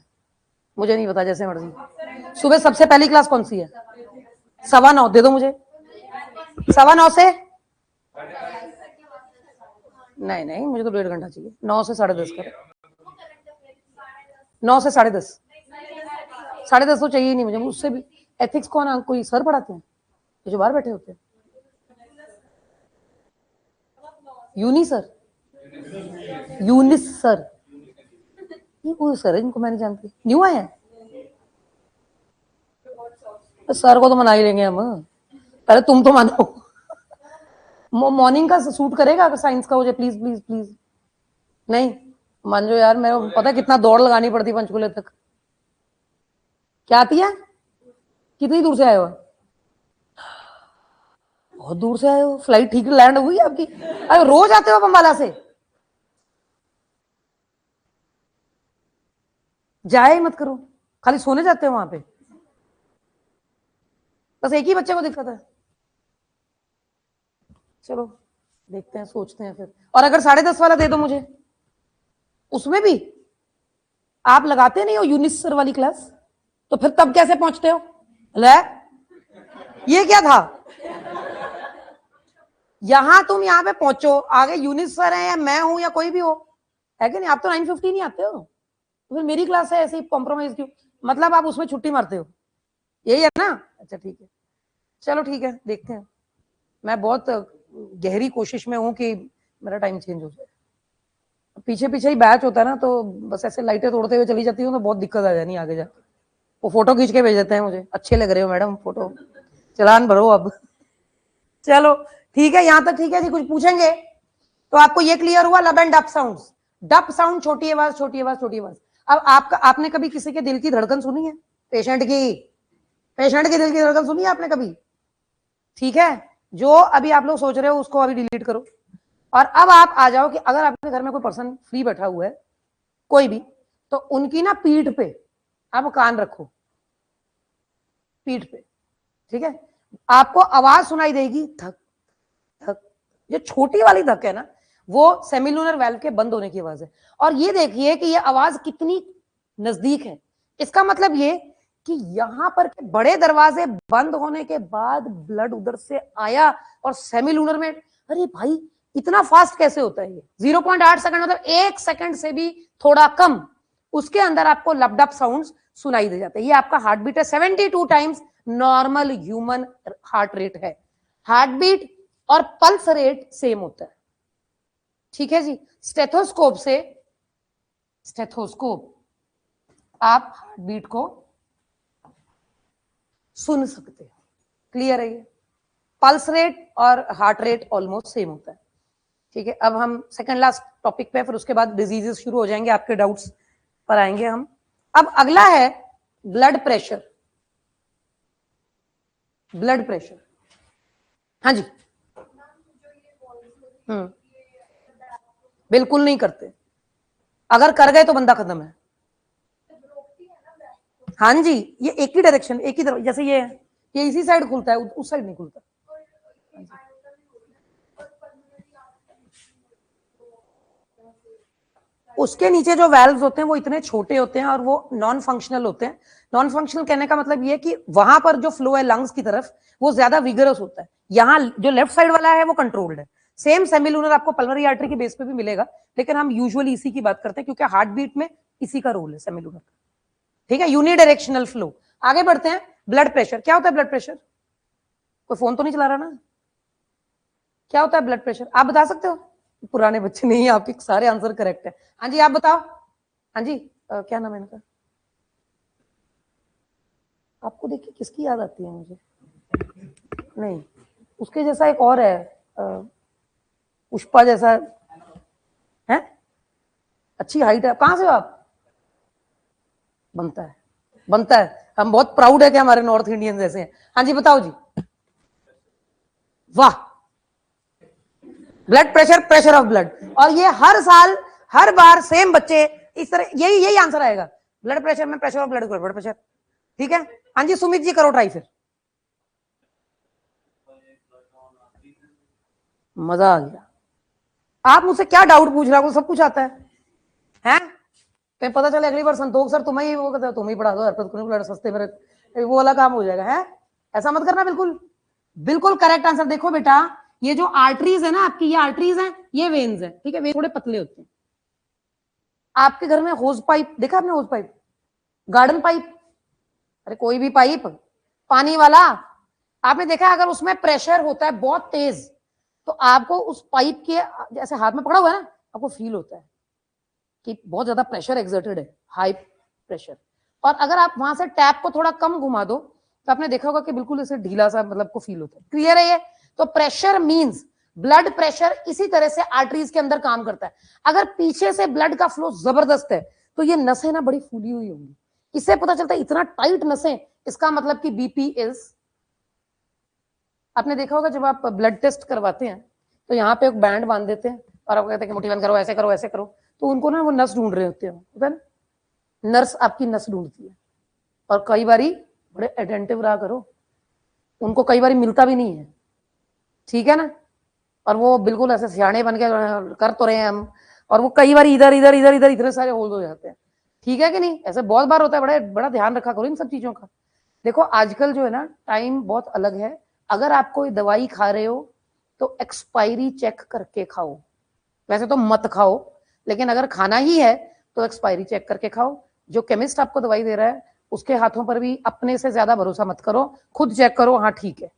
मुझे नहीं पता, जैसे मर्जी। सुबह सबसे पहली क्लास कौन सी है? 9:15 दे दो मुझे। 9:15 से नहीं, मुझे तो 1.5 घंटा चाहिए। 9 से 10:30 कर, 9 से 10:30, 10:30 तो चाहिए ही नहीं मुझे। उससे भी एथिक्स कौन, कोई सर पढ़ाते हैं जो बाहर बैठे होते हैं? यूनिस सर, ये कोई सर है जिनको मैं नहीं जानती, न्यू आए हैं। तो सर को तो मना ही लेंगे हम, पहले तुम तो मानो। मॉर्निंग का सूट करेगा साइंस का मुझे? प्लीज प्लीज प्लीज नहीं मान जो यार, मेरे को पता है कितना दौड़ लगानी पड़ती पंचकुले तक। क्या आती है? कितनी दूर से आए हो? बहुत दूर से आए हो। फ्लाइट ठीक लैंड हुई आपकी? अरे रोज आते हो बम्बाला से? जाए ही मत करो, खाली सोने जाते हो वहां पे। बस एक ही बच्चे को दिक्कत है। चलो देखते हैं, सोचते हैं फिर। और अगर 10:30 वाला दे दो मुझे, उसमें भी आप लगाते नहीं हो यूनिस सर वाली क्लास, तो फिर तब कैसे पहुंचते हो? ले ये क्या था? यहां तुम यहां पे पहुंचो, आगे यूनिस सर है या मैं हूं या कोई भी हो, है कि नहीं? आप तो 9:15 नहीं आते हो, तो फिर मेरी क्लास है ऐसे ही कॉम्प्रोमाइज क्यों? मतलब आप उसमें छुट्टी मारते हो, यही है ना? अच्छा ठीक है, चलो ठीक है, देखते हैं। मैं बहुत गहरी कोशिश में हूं कि मेरा टाइम चेंज हो जाए। पीछे पीछे ही बैच होता है ना, तो बस ऐसे लाइटें तोड़ते हुए चली जाती हूँ तो बहुत दिक्कत आ जानी आगे जाके। वो फोटो खींच के भेज देते हैं मुझे, अच्छे लग रहे हो मैडम फोटो, चलान भरो अब। चलो ठीक है, यहां तक ठीक है जी। कुछ पूछेंगे? तो आपको ये क्लियर हुआ, लब एंड डप साउंड। डप साउंड छोटी आवाज, छोटी आवाज, छोटी आवाज। अब आपने कभी किसी के दिल की धड़कन सुनी है? पेशेंट की दिल की धड़कन सुनी है आपने कभी? ठीक है, जो अभी आप लोग सोच रहे हो उसको अभी डिलीट करो, और अब आप आ जाओ कि अगर आपके घर में कोई पर्सन फ्री बैठा हुआ है, कोई भी, तो उनकी ना पीठ पे आप कान रखो, पीठ पे, ठीक है। आपको आवाज सुनाई देगी, धक धक। जो छोटी वाली धक है ना, वो सेमिलुनर वाल्व के बंद होने की आवाज है। और ये देखिए कि ये आवाज कितनी नजदीक है। इसका मतलब ये कि यहां पर के बड़े दरवाजे बंद होने के बाद ब्लड उधर से आया और सेमिलुनर में, अरे भाई इतना फास्ट कैसे होता है ये? 0.8 सेकंड, मतलब 1 सेकंड से भी थोड़ा कम उसके अंदर आपको लपडप साउंड्स सुनाई दे जाते हैं। ये आपका हार्ट बीट है, 72 times normal human heart rate है। हार्ट बीट और पल्स रेट सेम होता है, ठीक है जी। स्टेथोस्कोप आप हार्ट बीट को सुन सकते हो, क्लियर है ये। पल्स रेट और हार्ट रेट ऑलमोस्ट सेम होता है, ठीक है। अब हम सेकंड लास्ट टॉपिक पे, फिर उसके बाद डिजीजेस शुरू हो जाएंगे, आपके डाउट्स पर आएंगे हम। अब अगला है ब्लड प्रेशर। ब्लड प्रेशर, हाँ जी। बिल्कुल नहीं करते, अगर कर गए तो बंदा खत्म है। हाँ जी, ये एक ही डायरेक्शन, एक ही तरफ, जैसे ये है, ये इसी साइड खुलता है, उस साइड नहीं खुलता। उसके नीचे जो वैल्व्स होते हैं वो इतने छोटे होते हैं और वो नॉन फंक्शनल होते हैं। नॉन फंक्शनल कहने का मतलब ये कि वहां पर जो फ्लो है लंग्स की तरफ वो ज्यादा विगरस होता है। यहाँ जो लेफ्ट साइड वाला है वो कंट्रोल्ड है। सेम सेमिलूनर आपको पल्मोनरी आर्टरी के बेस पे भी मिलेगा, लेकिन हम यूजुअली इसी की बात करते हैं क्योंकि हार्ट बीट में इसी का रोल है सेमिलूनर का, ठीक है। Unidirectional flow. आगे बढ़ते हैं, ब्लड प्रेशर। क्या होता है ब्लड प्रेशर? कोई फोन तो नहीं चला रहा ना? क्या होता है ब्लड प्रेशर, आप बता सकते हो? पुराने बच्चे नहीं, आपके सारे आंसर करेक्ट है। हाँ जी, आप बताओ। हाँ जी, क्या नाम है इनका? आपको देखिए किसकी याद आती है मुझे? नहीं, उसके जैसा एक और है, पुष्पा जैसा है, अच्छी हाइट है। कहां से हो आप? बनता है, बनता है। हम बहुत प्राउड है कि हमारे नॉर्थ इंडियन जैसे हैं। हाँ जी, बताओ जी। वाह, blood pressure, pressure of blood. और ये हर साल हर बार सेम बच्चे इस तरह, यही यही आंसर आएगा। ब्लड प्रेशर में pressure of blood, blood pressure, ठीक है। हाँ जी, सुमित जी करो ट्राई फिर। मजा आ गया। आप मुझसे क्या डाउट पूछ रहे हो? सब कुछ आता है? तो पता चले अगली बार संतोष सर तुम्हें ही वो कहते तुम ही पढ़ा दो, अर्पित को नहीं सस्ते मेरे, वो वाला काम हो जाएगा है। ऐसा मत करना, बिल्कुल बिल्कुल करेक्ट आंसर। देखो बेटा, ये जो आर्टरीज है ना आपकी, ये आर्टरीज है, ये वेन्स है, ठीक है। वे थोड़े पतले होते हैं। आपके घर में होज पाइप देखा आपने? होज पाइप, गार्डन पाइप, अरे कोई भी पाइप, पानी वाला, आपने देखा अगर उसमें प्रेशर होता है बहुत तेज तो आपको उस पाइप के जैसे हाथ में पकड़ा हुआ है ना, आपको फील होता है कि बहुत ज्यादा प्रेशर एक्सर्टेड है, हाई प्रेशर। और अगर आप वहां से टैप को थोड़ा कम घुमा दो तो आपने देखा होगा कि बिल्कुल इसे ढीला सा मतलब को फील होता है। क्लियर है ये? तो प्रेशर मींस ब्लड प्रेशर इसी तरह से आर्टरीज के अंदर काम करता है। अगर पीछे से ब्लड का फ्लो जबरदस्त है तो ये नसें ना बड़ी फूली हुई होंगी, इससे पता चलता है इतना टाइट नसें, इसका मतलब कि बीपी इज। आपने देखा होगा जब आप ब्लड टेस्ट करवाते हैं तो यहाँ पे एक बैंड बांध देते हैं और आप कहते हैं कि मुट्ठी बंद करो, ऐसे करो, ऐसे करो, तो उनको ना वो नस ढूंढ रहे होते हैं ना, नर्स आपकी नस ढूंढती है। और कई बारी बड़े अटेंटिव रहा करो, उनको कई बारी मिलता भी नहीं है, ठीक है ना। और वो बिल्कुल ऐसे सियाने बन के कर तो रहे हैं हम, और वो कई बार इधर इधर इधर इधर इतने सारे होल्ड हो जाते हैं, ठीक है कि नहीं? ऐसे बहुत बार होता है। बड़े बड़ा ध्यान रखा करो इन सब चीजों का। देखो आजकल जो है ना टाइम बहुत अलग है। अगर आप कोई दवाई खा रहे हो तो एक्सपायरी चेक करके खाओ। वैसे तो मत खाओ, लेकिन अगर खाना ही है तो एक्सपायरी चेक करके खाओ। जो केमिस्ट आपको दवाई दे रहा है उसके हाथों पर भी अपने से ज्यादा भरोसा मत करो, खुद चेक करो, हाँ ठीक है,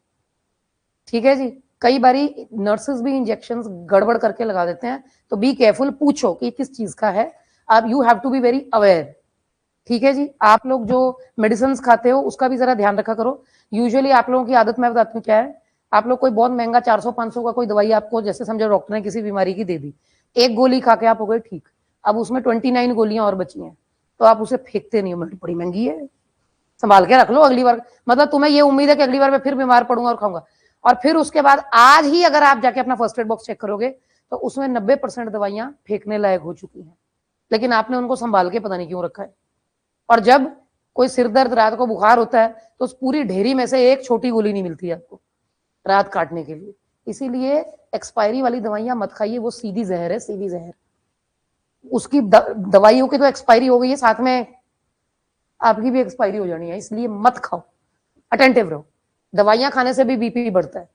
ठीक है जी। कई बारी नर्सेस भी इंजेक्शन गड़बड़ करके लगा देते हैं, तो बी केयरफुल, पूछो कि किस चीज का है। आप you have to be very aware, ठीक है जी। आप लोग जो मेडिसिन खाते हो उसका भी जरा ध्यान रखा करो। यूजुअली आप लोगों की आदत मैं बताती हूँ क्या है, आप लोग कोई बहुत महंगा 400-500 का कोई दवाई आपको जैसे समझो डॉक्टर ने किसी बीमारी की दे दी, एक गोली खा के आप हो गए ठीक, अब उसमें 29 गोलियां और बची हैं, तो आप उसे फेंकते नहीं हो, बड़ी महंगी है, संभाल के रख लो अगली बार। मतलब तुम्हें ये उम्मीद है कि अगली बार मैं फिर बीमार पड़ूंगा और खाऊंगा। और फिर उसके बाद आज ही अगर आप जाके अपना फर्स्ट एड बॉक्स चेक करोगे तो उसमें 90% दवाइयां फेंकने लायक हो चुकी हैं, लेकिन आपने उनको संभाल के पता नहीं क्यों रखा है। और जब कोई सिर दर्द, रात को बुखार होता है तो उस पूरी ढेरी में से एक छोटी गोली नहीं मिलती है आपको रात काटने के लिए। इसीलिए एक्सपायरी वाली दवाइयां मत खाइए, वो सीधी जहर है, सीधी जहर। उसकी दवाइयों की तो एक्सपायरी हो गई है, साथ में आपकी भी एक्सपायरी हो जानी है, इसलिए मत खाओ, अटेंटिव रहो। दवाइयां खाने से भी बीपी बढ़ता है।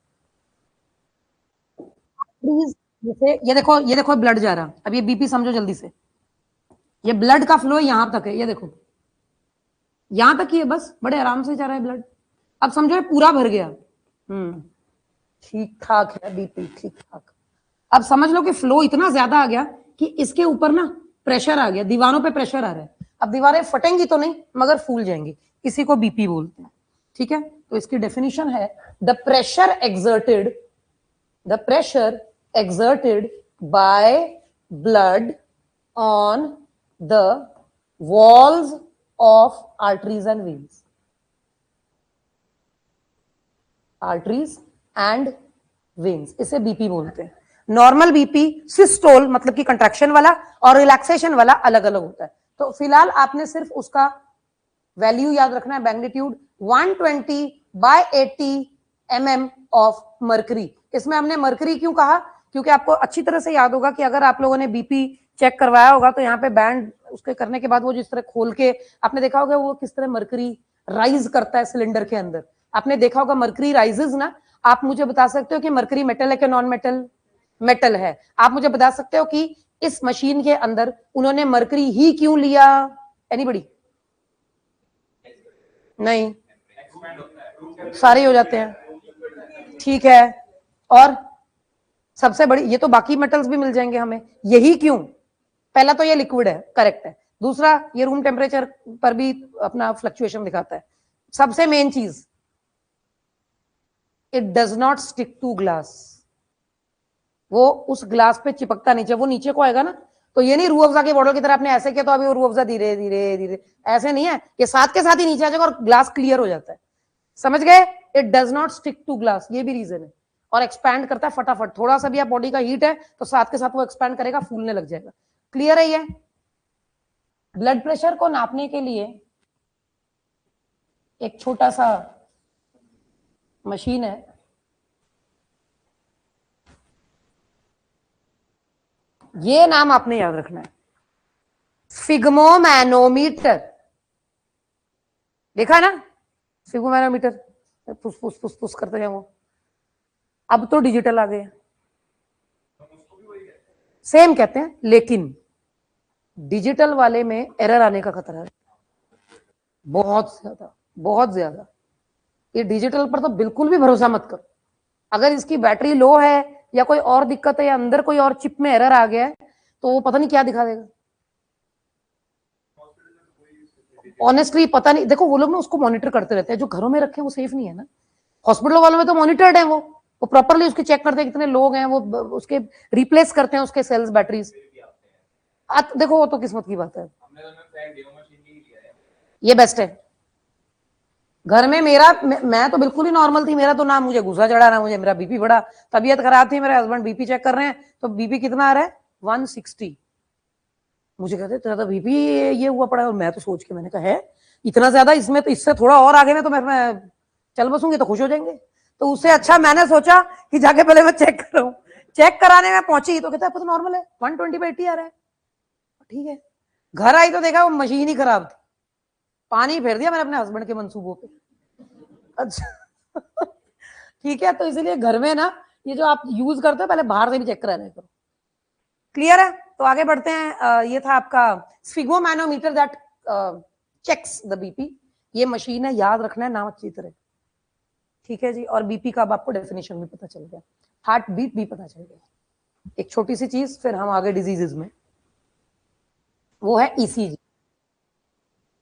प्लीज, जैसे ये देखो ब्लड जा रहा, अब ये बीपी समझो जल्दी से, ये ब्लड का फ्लो यहां तक है, ये देखो यहां तक ही है, बस बड़े आराम से जा रहा है ब्लड। अब समझो ये पूरा भर गया, ठीक ठाक है बीपी, ठीक ठाक। अब समझ लो कि फ्लो इतना ज्यादा आ गया कि इसके ऊपर ना प्रेशर आ गया, दीवारों पे प्रेशर आ रहा है। अब दीवारें फटेंगी तो नहीं मगर फूल जाएंगी, इसी को बीपी बोलते हैं। ठीक है, तो इसकी डेफिनेशन है the pressure exerted by blood on the walls of arteries and veins. Arteries and veins, इसे बीपी बोलते हैं। नॉर्मल बीपी सिस्टोल मतलब कि कंट्रैक्शन वाला और रिलैक्सेशन वाला अलग अलग होता है। तो फिलहाल आपने सिर्फ उसका वैल्यू याद रखना है, magnitude 120 by 80 mm of mercury. इसमें हमने मर्करी क्यों कहा, क्योंकि आपको अच्छी तरह से याद होगा कि अगर आप लोगों ने बीपी चेक करवाया होगा तो यहाँ पे बैंड उसके करने के बाद वो जिस तरह खोल के आपने देखा होगा वो किस तरह मर्करी राइज करता है सिलेंडर के अंदर, आपने देखा होगा मर्करी राइजेस ना। आप मुझे बता सकते हो कि मर्करी मेटल है कि नॉन मेटल? मेटल है। आप मुझे बता सकते हो कि इस मशीन के अंदर उन्होंने मर्करी ही क्यों लिया? एनीबडी? नहीं, सारे हो जाते हैं, ठीक है। और सबसे बड़ी, ये तो बाकी मेटल्स भी मिल जाएंगे हमें, यही क्यों? पहला तो ये लिक्विड है, करेक्ट है। दूसरा ये रूम टेम्परेचर पर भी अपना फ्लक्चुएशन दिखाता है। सबसे मेन चीज, it does not stick to glass. वो उस ग्लास पे चिपकता नीचे, वो नीचे को आएगा ना, तो ये नहीं रूह अफ़ज़ा की बॉटल की तरह आपने ऐसे किया तो अभी वो रूह अफ़ज़ा धीरे धीरे धीरे, ऐसे नहीं है, ये साथ के साथ ही नीचे आ जाएगा और ग्लास क्लियर हो जाता है। समझ गए? It does not stick to glass, ये भी रीजन है। और एक्सपैंड करता है फटाफट, थोड़ा सा भी आप बॉडी का हीट है तो साथ के साथ वो एक्सपैंड करेगा, फूलने लग जाएगा। क्लियर है ये? ब्लड प्रेशर को नापने के लिए एक छोटा सा मशीन है, ये नाम आपने याद रखना है, स्फिग्मोमैनोमीटर। देखा ना स्फिग्मोमैनोमीटर, फुस फुस फुस फुस करते हैं वो। अब तो डिजिटल आ गए, सेम कहते हैं, लेकिन डिजिटल वाले में एरर आने का खतरा है बहुत ज्यादा, बहुत ज्यादा। ये डिजिटल पर तो बिल्कुल भी भरोसा मत करो। अगर इसकी बैटरी लो है या कोई और दिक्कत है या अंदर कोई और चिप में एरर आ गया है तो वो पता नहीं क्या दिखा देगा। ऑनेस्टली पता नहीं, देखो वो लोग ना उसको मॉनिटर करते रहते हैं, जो घरों में रखे हैं वो सेफ नहीं है ना। हॉस्पिटल वालों में तो मॉनिटर्ड है, वो प्रॉपरली उसके चेक करते हैं कितने लोग हैं, वो उसके रिप्लेस करते हैं उसके सेल्स बैटरीज। देखो वो तो किस्मत की बात है, ये बेस्ट है। घर में मेरा मैं तो बिल्कुल ही नॉर्मल थी, मेरा तो ना मुझे गुस्सा चढ़ा ना मुझे मेरा बीपी बढ़ा। तबीयत खराब थी, मेरे हस्बैंड बीपी चेक कर रहे हैं तो बीपी कितना आ रहा है? 160। मुझे कहते तेरा तो बीपी ये हुआ पड़ा है, और मैं तो सोच के मैंने कहा है इतना ज्यादा, इसमें तो इससे थोड़ा और आगे में तो मैं चल बसूंगी तो खुश हो जाएंगे। तो उससे अच्छा मैंने सोचा कि जाके पहले मैं चेक कराऊं। चेक कराने में पहुंची तो कहता है तो नॉर्मल है, 120/80 आ रहा है। ठीक है, घर आई तो देखा वो मशीन ही खराब थी, पानी फेर दिया मैंने अपने हस्बैंड के मंसूबों पे। अच्छा ठीक है, तो इसलिए घर में ना ये जो आप यूज करते हो पहले बाहर से भी चेक करा करो। क्लियर है? तो आगे बढ़ते हैं। ये था आपका sphygmomanometer that checks the BP. ये मशीन है, याद रखना है नाम अच्छी तरह। ठीक है जी, और बीपी का अब आपको डेफिनेशन भी पता चल गया, हार्ट बीट भी पता चल गया। एक छोटी सी चीज, फिर हम आगे डिजीजेज में, वो है ECG.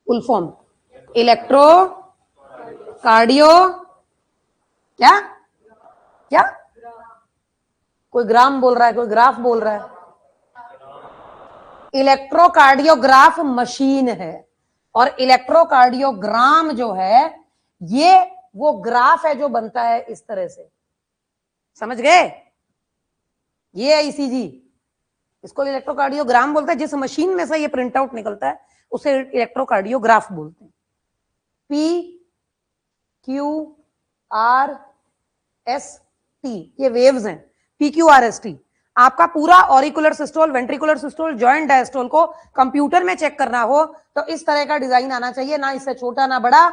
Full form electro cardio, क्या क्या? कोई ग्राम बोल रहा है, कोई ग्राफ बोल रहा है। इलेक्ट्रोकार्डियोग्राफ मशीन है, और इलेक्ट्रोकार्डियोग्राम जो है ये वो ग्राफ है जो बनता है इस तरह से। समझ गए? ये है ईसीजी, इसको इलेक्ट्रोकार्डियोग्राम बोलते हैं। जिस मशीन में से ये प्रिंट आउट निकलता है उसे इलेक्ट्रोकार्डियोग्राफ बोलते हैं। P Q R S T, ये वेव्स हैं, P Q R S T. आपका पूरा auricular systole, ventricular systole, joint diastole को कंप्यूटर में चेक करना हो तो इस तरह का डिजाइन आना चाहिए, ना इससे छोटा ना बड़ा।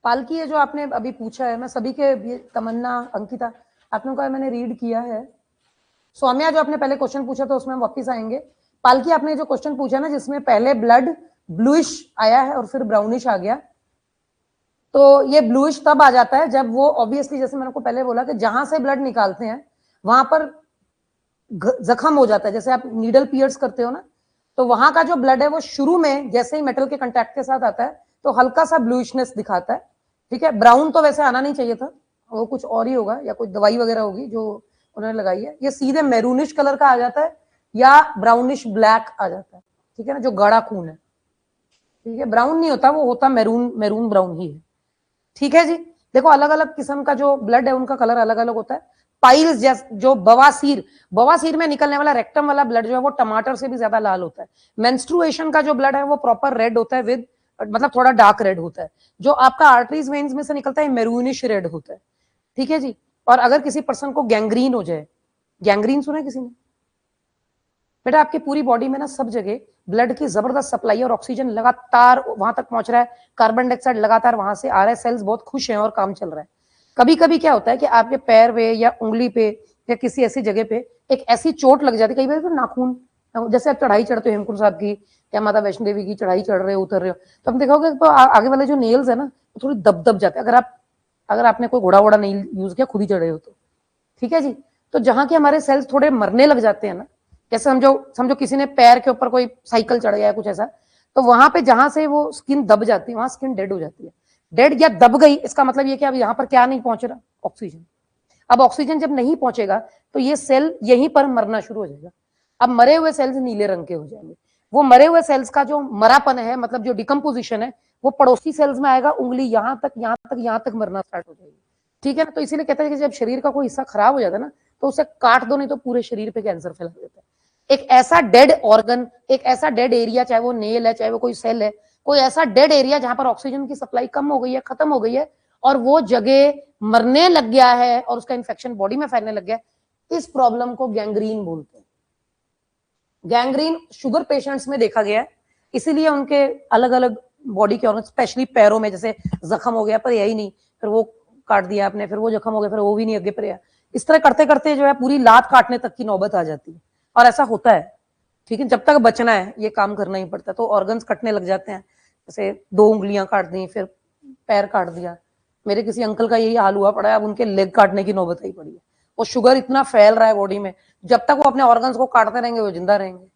पालकी ये जो आपने अभी पूछा है, मैं सभी के, ये तमन्ना, अंकिता, आप लोगों का मैंने रीड किया है। सौम्या जो आपने पहले क्वेश्चन पूछा था उसमें वापस आएंगे। पालकी आपने जो क्वेश्चन पूछा ना जिसमें पहले ब्लड ब्लूइश आया है और फिर ब्राउनिश आ गया, तो ये ब्लूइश तब आ जाता है जब वो ऑब्वियसली, जैसे मैंने को पहले बोला कि जहां से ब्लड निकालते हैं वहां पर जख्म हो जाता है। जैसे आप नीडल पियर्स करते हो ना, तो वहां का जो ब्लड है वो शुरू में जैसे ही मेटल के कंटैक्ट के साथ आता है तो हल्का सा ब्लूइशनेस दिखाता है, ठीक है। ब्राउन तो वैसे आना नहीं चाहिए था, वो कुछ और ही होगा या कोई दवाई वगैरह होगी जो उन्होंने लगाई है। ये सीधे मैरूनिश कलर का आ जाता है या ब्राउनिश ब्लैक आ जाता है, ठीक है ना, जो गाढ़ा खून है, ठीक है। ब्राउन नहीं होता, वो होता मैरून, मैरून ब्राउन ही है, ठीक है जी। देखो अलग अलग किस्म का जो ब्लड है उनका कलर अलग अलग होता है। पाइल्स जैसे जो बवासीर, बवासीर में निकलने वाला रेक्टम वाला ब्लड जो है वो टमाटर से भी ज्यादा लाल होता है। मेंस्ट्रुएशन का जो ब्लड है वो प्रॉपर रेड होता है, विद मतलब थोड़ा डार्क रेड होता है। जो आपका आर्टरीज वेन्स में से निकलता है मैरूनिश रेड होता है, ठीक है जी। और अगर किसी पर्सन को गैंग्रीन हो जाए, गैंग्रीन सुना है किसी ने? बेटा आपकी पूरी बॉडी में ना सब जगह ब्लड की जबरदस्त सप्लाई और ऑक्सीजन लगातार वहां तक पहुंच रहा है, कार्बन डाइऑक्साइड लगातार वहां से आ रहा है, सेल्स बहुत खुश हैं और काम चल रहा है। कभी कभी क्या होता है कि आपके पैर पे या उंगली पे या किसी ऐसी जगह पे एक ऐसी चोट लग जाती है, कई बार तो नाखून, जैसे आप चढ़ाई चढ़ते हो हेमकुंड साहब की या माता वैष्णो देवी की चढ़ाई चढ़ रहे हो, उतर रहे हो, तो हम देखोगे तो आगे वाले जो नेल्स है ना वो थोड़ी दब दब जाते हैं। अगर आपने कोई घोड़ा वोड़ा नहीं यूज किया, खुद ही चढ़े हो तो, ठीक है जी। तो जहां के हमारे सेल्स थोड़े मरने लग जाते हैं ना, जैसे समझो किसी ने पैर के ऊपर कोई साइकिल चढ़ गया कुछ ऐसा, तो वहां पे जहां से वो स्किन दब जाती है वहां स्किन डेड हो जाती है। डेड या दब गई इसका मतलब ये कि अब यहाँ पर क्या नहीं पहुंच रहा, ऑक्सीजन। अब ऑक्सीजन जब नहीं पहुंचेगा तो ये सेल यहीं पर मरना शुरू हो जाएगा। अब मरे हुए सेल्स नीले रंग के हो जाएंगे। वो मरे हुए सेल्स का जो मरापन है, मतलब जो डिकम्पोजिशन है, वो पड़ोसी सेल्स में आएगा, उंगली यहां तक यहां तक यहां तक मरना स्टार्ट हो जाएगी, ठीक है ना। तो इसीलिए कहते हैं कि जब शरीर का कोई हिस्सा खराब हो जाता है ना तो उसे काट दो, नहीं तो पूरे शरीर पे कैंसर फैला देता है। एक ऐसा डेड ऑर्गन, एक ऐसा डेड एरिया, चाहे वो नेल है चाहे वो कोई सेल है, कोई ऐसा डेड एरिया जहां पर ऑक्सीजन की सप्लाई कम हो गई है, खत्म हो गई है और वो जगह मरने लग गया है और उसका इन्फेक्शन बॉडी में फैलने लग गया है, इस प्रॉब्लम को गैंग्रीन बोलते हैं। गैंग्रीन शुगर पेशेंट्स में देखा गया है, इसीलिए उनके अलग अलग बॉडी के ऑर्गन, स्पेशली पैरों में, जैसे जख्म हो गया पर यही नहीं, फिर वो काट दिया आपने, फिर वो जख्म हो गया, फिर वो भी नहीं आगे पर, इस तरह करते करते जो है पूरी लात काटने तक की नौबत आ जाती है। और ऐसा होता है, ठीक है। जब तक बचना है ये काम करना ही पड़ता है, तो ऑर्गन्स कटने लग जाते हैं। जैसे 2 उंगलियां काट दी, फिर पैर काट दिया। मेरे किसी अंकल का यही हाल हुआ पड़ा है, अब उनके लेग काटने की नौबत आई पड़ी है। वो शुगर इतना फैल रहा है बॉडी में, जब तक वो अपने ऑर्गन्स को काटते रहेंगे वो जिंदा रहेंगे।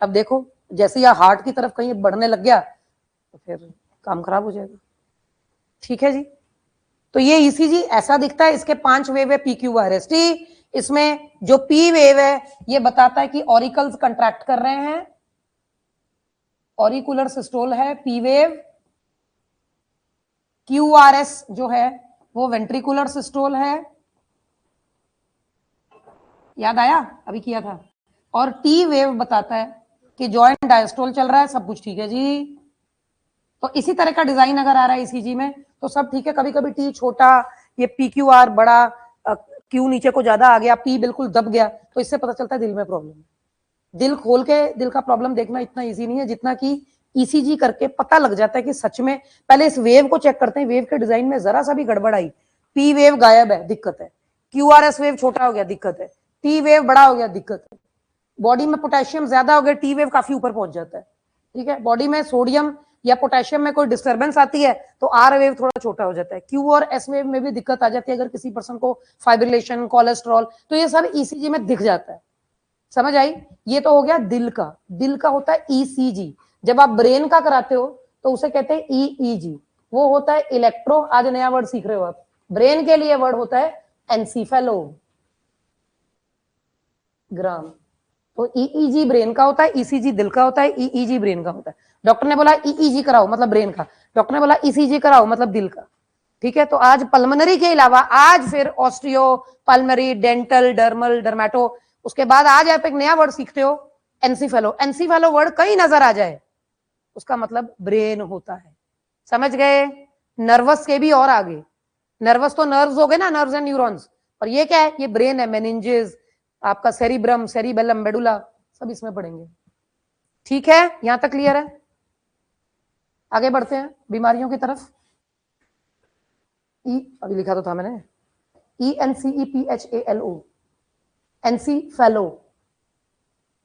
अब देखो जैसे यह हार्ट की तरफ कहीं बढ़ने लग गया तो फिर काम खराब हो जाएगा, ठीक है जी। तो ये ईसीजी ऐसा दिखता है, इसके 5 वेव है, PQ-RST। इसमें जो पी वेव है ये बताता है कि ऑरिकल्स कंट्रैक्ट कर रहे हैं, ऑरिकुलर सिस्टोल है पी वेव। QRS जो है वो वेंट्रिकुलर सिस्टोल है, याद आया अभी किया था। और टी वेव बताता है कि जॉइंट डायस्टोल चल रहा है, सब कुछ ठीक है जी। तो इसी तरह का डिजाइन अगर आ रहा है ईसीजी में तो सब ठीक है। कभी कभी टी छोटा, ये PQR बड़ा, क्यू नीचे को ज्यादा आ गया, पी बिल्कुल दब गया, तो इससे पता चलता है दिल में प्रॉब्लम है। दिल खोल के दिल का प्रॉब्लम देखना इतना इजी नहीं है जितना कि ईसीजी करके पता लग जाता है कि सच में। पहले इस वेव को चेक करते हैं, वेव के डिजाइन में जरा सा भी गड़बड़ आई, पी वेव गायब है, दिक्कत है। QRS वेव छोटा हो गया, दिक्कत है। टी वेव बड़ा हो गया, दिक्कत है। बॉडी में पोटेशियम ज्यादा हो गया, टी वेव काफी ऊपर पहुंच जाता है, ठीक है। बॉडी में सोडियम या पोटेशियम में कोई डिस्टर्बेंस आती है तो आर वेव थोड़ा छोटा हो जाता है। क्यू और एस वेव में भी दिक्कत आ जाती है अगर किसी पर्सन को फाइब्रिलेशन, कोलेस्ट्रॉल, तो ये सब ईसीजी में दिख जाता है। समझ आई? ये तो हो गया दिल का। दिल का होता है ईसीजी। जब आप ब्रेन का कराते हो तो उसे कहते हैं ईईजी, वो होता है इलेक्ट्रो। आज नया वर्ड सीख रहे हो आप। ब्रेन के लिए वर्ड होता है एनसीफेलोग्राम। तो ईईजी ब्रेन का होता है, ईसीजी दिल का होता है, ईईजी ब्रेन का होता है। डॉक्टर ने बोला ईईजी कराओ मतलब ब्रेन का, डॉक्टर ने बोला ईसीजी कराओ मतलब दिल का, ठीक है। तो आज पल्मनरी के अलावा आज फिर osteo, pulmonary, dental, dermal, dermato, उसके बाद आज आप एक नया वर्ड सीखते हो एनसीफेलो। एनसीफेलो वर्ड कहीं नजर आ जाए उसका मतलब ब्रेन होता है, समझ गए? नर्वस के भी और आगे, नर्वस तो नर्व्स हो गए ना, नर्व्स एंड न्यूरॉन्स, और ये क्या है? ये ब्रेन है, मेनिंजेस, आपका सेरिब्रम, सेरिबेलम, मेडुला, सब इसमें पढ़ेंगे, ठीक है। यहां तक क्लियर है? आगे बढ़ते हैं बीमारियों की तरफ। ई अभी लिखा तो था मैंने, ENCEPHALO, एनसीफेलो,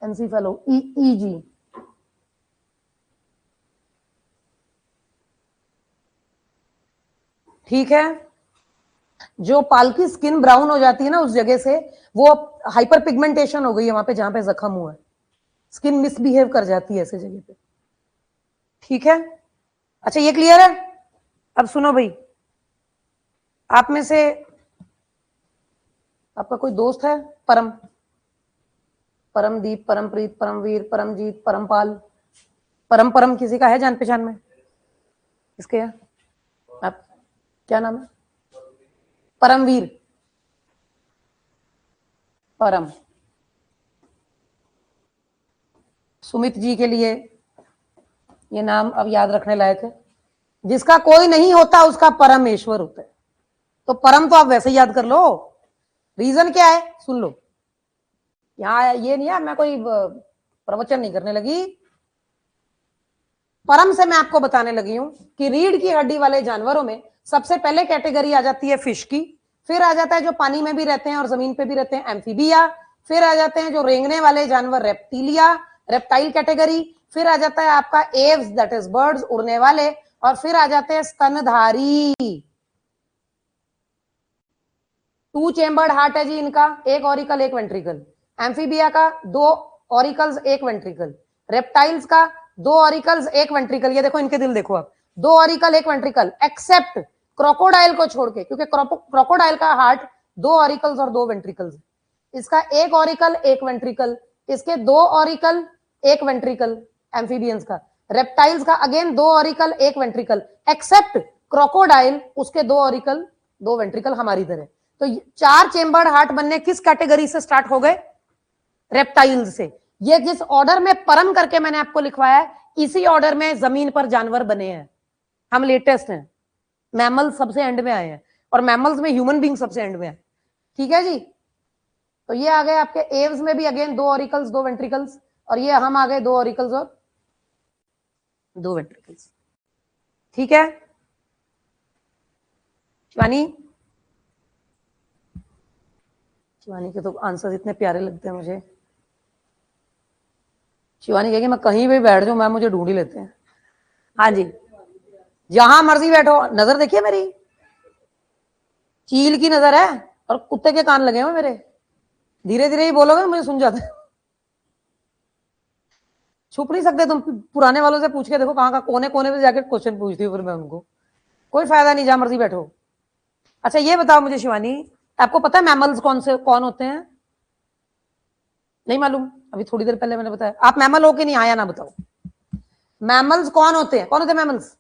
एनसीफेलो, EEG। ठीक है, जो पाल की स्किन ब्राउन हो जाती है ना उस जगह से, वो हाइपर पिगमेंटेशन हो गई है वहां पे जहां पे जख्म हुआ है, स्किन मिसबिहेव कर जाती है ऐसे जगह पे। ठीक है, अच्छा ये क्लियर है। अब सुनो भाई, आप में से आपका कोई दोस्त है परम, परमदीप, परमप्रीत, परमवीर, परमजीत, परमपाल, परम परम किसी का है जान पहचान में? किसके है? आप क्या नाम है? परमवीर, परम। सुमित जी के लिए ये नाम अब याद रखने लायक है, जिसका कोई नहीं होता उसका परमेश्वर होता है। तो परम तो आप वैसे ही याद कर लो। रीजन क्या है सुन लो, यहां ये नहीं है, मैं कोई प्रवचन नहीं करने लगी, परम से मैं आपको बताने लगी हूं कि रीढ़ की हड्डी वाले जानवरों में सबसे पहले कैटेगरी आ जाती है फिश की, फिर आ जाता है जो पानी में भी रहते हैं और जमीन पे भी रहते हैं एम्फीबिया, फिर आ जाते हैं जो रेंगने वाले जानवर रेप्टिलिया, रेप्टाइल कैटेगरी, फिर आ जाता है आपका एव्स दैट इज बर्ड्स, उड़ने वाले, और फिर आ जाते हैं स्तनधारी। 2 चेम्बर्ड हार्ट है जी इनका, एक ऑरिकल एक वेंट्रिकल। एम्फीबिया का 2 ऑरिकल्स एक वेंट्रिकल। रेप्टाइल्स का 2 ऑरिकल्स एक वेंट्रिकल। ये देखो इनके दिल देखो आप, 2 ऑरिकल एक वेंट्रिकल, एक्सेप्ट क्रोकोडाइल को छोड़ के, क्योंकि क्रोकोडाइल का हार्ट 2 ऑरिकल्स और 2 वेंट्रिकल्स, इसका 1 ऑरिकल 1 वेंट्रिकल, इसके 2 ऑरिकल 1 वेंट्रिकल एम्फीबियंस का। रेप्टाइल्स का again 2 auricle 1 ventricle, except crocodile, उसके 2 ऑरिकल 2 वेंट्रिकल हमारी तरह। तो 4 चेम्बर्ड हार्ट बनने किस कैटेगरी से स्टार्ट हो गए? रेप्टाइल्स से। ये जिस ऑर्डर में परम करके मैंने आपको लिखवाया है, इसी ऑर्डर में जमीन पर जानवर बने हैं। हम लेटेस्ट हैं, मैमल सबसे एंड में आए हैं, और मैमल्स में ह्यूमन बीइंग सबसे एंड में है। ठीक है जी, तो ये आ गए आपके एव्स में भी अगेन 2 ऑरिकल्स 2 वेंट्रिकल्स, और ये हम आ गए 2 ऑरिकल्स और 2 वेंट्रिकल्स। ठीक है शिवानी, शिवानी के तो आंसर इतने प्यारे लगते हैं मुझे। शिवानी कहेगी मैं कहीं भी बैठ जाऊं मैम मुझे ढूंढ ही लेते हैं। हाँ जी, जहां मर्जी बैठो, नजर देखिए मेरी, चील की नजर है और कुत्ते के कान लगे हुए मेरे, धीरे धीरे ही बोलोगे मुझे सुन जाते। छुप नहीं सकते तुम, पुराने वालों से पूछ के देखो, कहाँ का कोने कोने पे जाके क्वेश्चन पूछती हूँ फिर मैं उनको, कोई फायदा नहीं, जहां मर्जी बैठो। अच्छा ये बताओ मुझे शिवानी, आपको पता है मैमल्स कौन होते हैं? नहीं मालूम? अभी थोड़ी देर पहले मैंने बताया। आप मैमल हो कि नहीं, आया ना बताओ। मैमल्स कौन होते हैं? कौन होते हैं मैमल्स?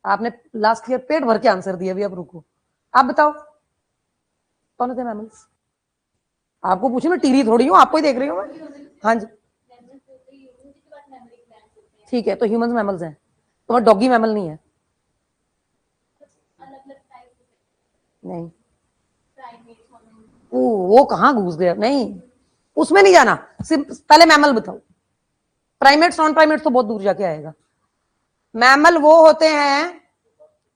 आपने लास्ट ईयर पेट भर के आंसर दिया, अभी आप रुको, आप बताओ कौन होते हैं मैमल्स? आपको पूछी मैं टीरी थोड़ी हूँ, आपको ही देख रही हूँ मैं। हाँ जी ठीक है, तो ह्यूमंस मैमल्स हैं, तो डॉगी मैमल नहीं है? नहीं, वो कहाँ घुस गया, नहीं उसमें नहीं जाना, पहले मैमल बताओ। प्राइमेट्स नॉन प्राइमेट्स तो बहुत दूर जाके आएगा। मैमल वो होते हैं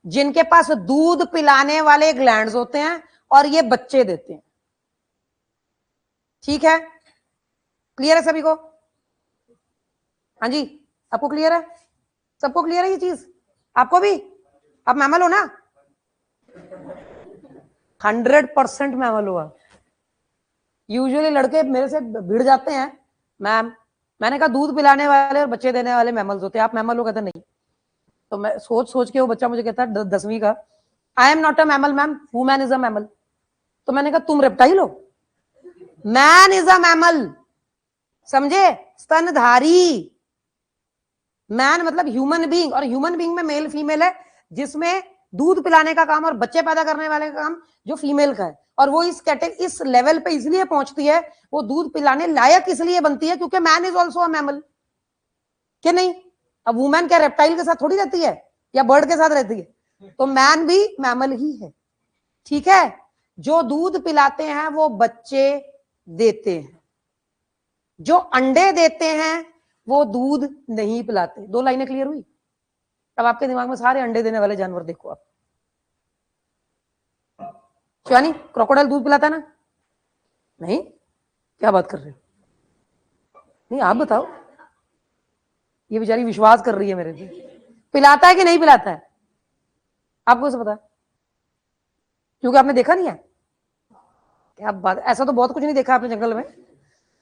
जिनके पास दूध पिलाने वाले ग्लैंड्स होते हैं और ये बच्चे देते हैं। ठीक है, क्लियर है सभी को? हाँ जी, आपको क्लियर है? सबको क्लियर है ये चीज? आपको भी? आप मैमल हो ना? 100% मैमल हुआ। यूजुअली लड़के मेरे से भिड़ जाते हैं, मैम मैंने कहा दूध पिलाने वाले और बच्चे देने वाले मैमल्स होते हैं, आप मैमल हो? कहते नहीं। तो मैं सोच सोच के, वो बच्चा मुझे कहता है 10वीं का, I am not a mammal ma'am, woman is a mammal. तो मैंने कहा तुम रेप्टाइल हो? मैन इज अ मैमल, समझे? स्तनधारी। मैन मतलब ह्यूमन बीइंग, और ह्यूमन बीइंग में मेल फीमेल है, जिसमें दूध पिलाने का काम और बच्चे पैदा करने वाले का काम जो फीमेल का है, और वो इस लेवल पे इसलिए पहुंचती है, वो दूध पिलाने लायक इसलिए बनती है क्योंकि man is also a mammal, क्या नहीं? अब वुमेन क्या रेप्टाइल के साथ थोड़ी रहती है या बर्ड के साथ रहती है? तो मैन भी मैमल ही है। ठीक है, जो दूध पिलाते हैं वो बच्चे देते हैं, जो अंडे देते हैं वो दूध नहीं पिलाते। 2 लाइनें क्लियर हुई? अब आपके दिमाग में सारे अंडे देने वाले जानवर देखो आप, शिवानी, क्रोकोडाइल दूध पिलाता है ना? नहीं, क्या बात कर रहे हो? नहीं, आप बताओ। ये बेचारी विश्वास कर रही है मेरे पे। पिलाता है कि नहीं पिलाता है? आपको कैसे पता? क्योंकि आपने देखा नहीं है? क्या बात, ऐसा तो बहुत कुछ नहीं देखा आपने जंगल में।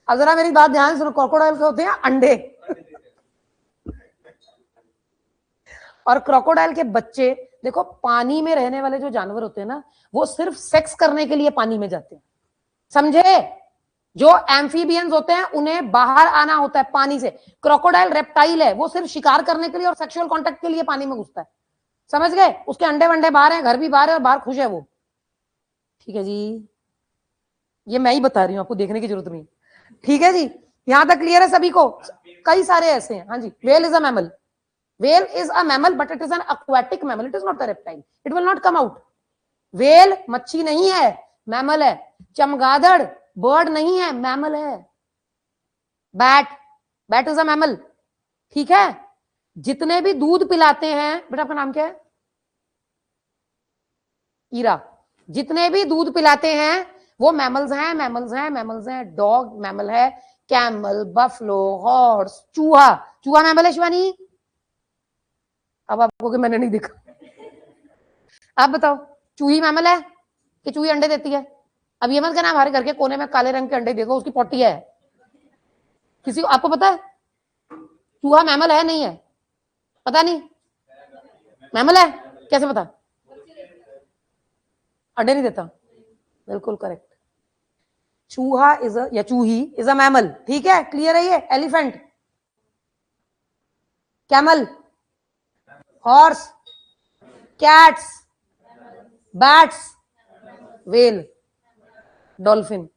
अब जरा मेरी बात ध्यान सुनो, क्रोकोडाइल के होते हैं अंडे और क्रोकोडाइल के बच्चे। देखो, पानी में रहने वाले जो जानवर होते हैं ना, वो सिर्फ सेक्स करने के लिए पानी में जाते हैं, समझे? जो एम्फीबियंस होते हैं उन्हें बाहर आना होता है पानी से। क्रोकोडाइल रेप्टाइल है, वो सिर्फ शिकार करने के लिए और सेक्सुअल कांटेक्ट के लिए पानी में घुसता है, समझ गए? उसके अंडे वंडे बाहर हैं, घर भी बाहर है और बाहर खुश है वो। ठीक है जी, ये मैं ही बता रही हूँ, आपको देखने की जरूरत नहीं। ठीक है जी, यहां तक क्लियर है सभी को? कई सारे ऐसे हैं। हाँ जी, whale is a mammal. Whale is a mammal, but it is an aquatic mammal. It is not a reptile. It will not come out. Whale मच्छी नहीं है, मैमल है। चमगादड़ बर्ड नहीं है, मैमल है। बैट इज अ मैमल, ठीक है? जितने भी दूध पिलाते हैं, बेटा आपका नाम क्या है? ईरा। जितने भी दूध पिलाते हैं वो मैमल्स हैं, मैमल्स हैं, मैमल्स हैं। डॉग मैमल है, कैमल, बफलो, हॉर्स, चूहा। चूहा मैमल है शिवानी? अब आपको कि मैंने नहीं देखा। आप बताओ, चूही मैमल है कि चूही अंडे देती है? अब ये मत कहना हमारे घर के कोने में काले रंग के अंडे देखो, उसकी पोटी है। किसी को आपको पता है चूहा मैमल है नहीं है? पता नहीं, मैमल है। कैसे पता? अंडे नहीं देता, बिल्कुल करेक्ट। चूहा इज या चूही इज अ मैमल, ठीक है? क्लियर है ये? Elephant, camel, horse, cats, bats, well, dolphin.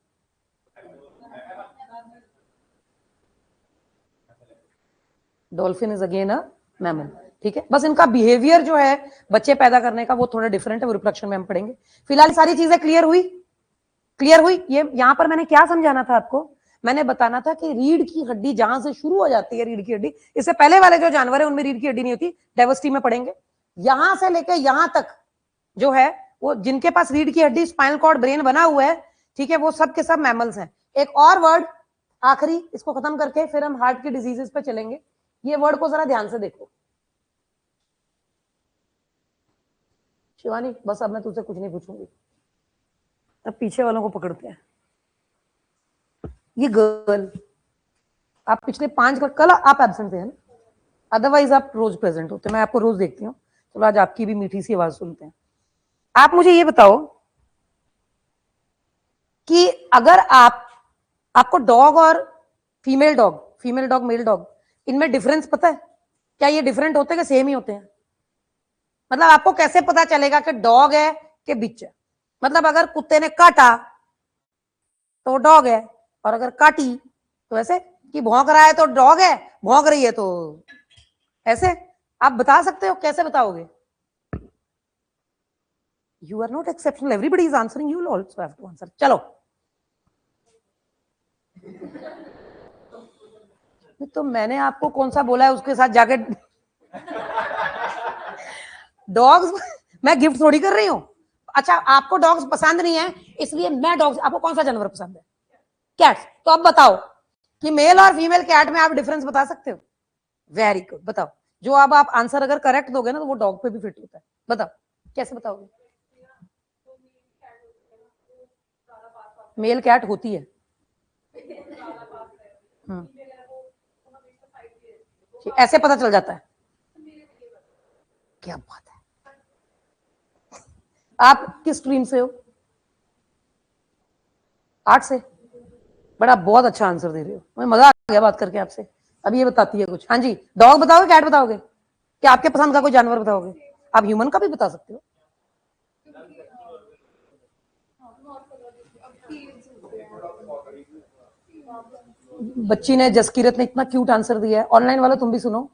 Dolphin is again a mammal, ठीक है? बस इनका बिहेवियर जो है बच्चे पैदा करने का वो थोड़ा डिफरेंट है, वो रिप्रोडक्शन में हम पढ़ेंगे। फिलहाल सारी चीजें क्लियर हुई? क्लियर हुई? ये यहां पर मैंने क्या समझाना था आपको? मैंने बताना था कि रीढ़ की हड्डी जहां से शुरू हो जाती है, रीढ़ की हड्डी, इससे पहले वाले जो जानवर है उनमें रीढ़ की हड्डी नहीं होती, डाइवर्सिटी में पढ़ेंगे। यहां से लेकर यहां तक जो है वो जिनके पास रीढ़ की हड्डी, स्पाइनल कॉर्ड, ब्रेन बना हुआ है, ठीक है, वो सब के सब मैमल्स हैं। एक और वर्ड आखिरी, इसको खत्म करके फिर हम हार्ट की डिजीजेस पे चलेंगे। ये वर्ड को जरा ध्यान से देखो शिवानी, बस अब मैं तुझसे कुछ नहीं पूछूंगी, अब पीछे वालों को पकड़ते हैं। ये गर्ल, आप पिछले 5 का कल आप एब्सेंट थे ना, अदरवाइज आप रोज प्रेजेंट होते, मैं आपको रोज देखती हूँ। चलो आज आपकी भी मीठी सी आवाज सुनते हैं। आप मुझे ये बताओ कि अगर आपको डॉग और फीमेल डॉग, मेल डॉग, इनमें डिफरेंस पता है? क्या ये डिफरेंट होते हैं कि सेम ही होते हैं? मतलब आपको कैसे पता चलेगा कि डॉग है कि बिच है? मतलब अगर कुत्ते ने काटा तो डॉग है, और अगर काटी तो ऐसे कि भौंक रहा है तो डॉग है, भौंक रही है तो ऐसे। आप बता सकते हो? कैसे बताओगे? You are not exceptional, everybody is answering, you will also have to answer. चलो, तो मैंने आपको कौन सा बोला है उसके साथ जाके डॉग्स मैं गिफ्ट थोड़ी कर रही हूं। अच्छा, आपको डॉग्स पसंद नहीं है इसलिए मैं डॉग्स, आपको कौन सा जानवर पसंद है? कैट्स। तो अब बताओ कि मेल और फीमेल कैट में आप डिफरेंस बता सकते हो? वेरी गुड, बताओ। जो अब आप आंसर अगर करेक्ट दोगे ना तो वो डॉग पे भी फिट होता है, बताओ कैसे बताओगे? मेल कैट होती है, ऐसे पता चल जाता है। क्या बात है, आप किस स्ट्रीम से हो? आर्ट से? बड़ा बहुत अच्छा आंसर दे रहे हो, मुझे मजा आ गया बात करके आपसे। अब ये बताती है कुछ। हाँ जी, डॉग बताओगे, कैट बताओगे, क्या आपके पसंद का कोई जानवर बताओगे? आप ह्यूमन का भी बता सकते हो। बच्ची ने, जसकीरत ने इतना क्यूट आंसर दिया है। ऑनलाइन वाला तुम भी सुनो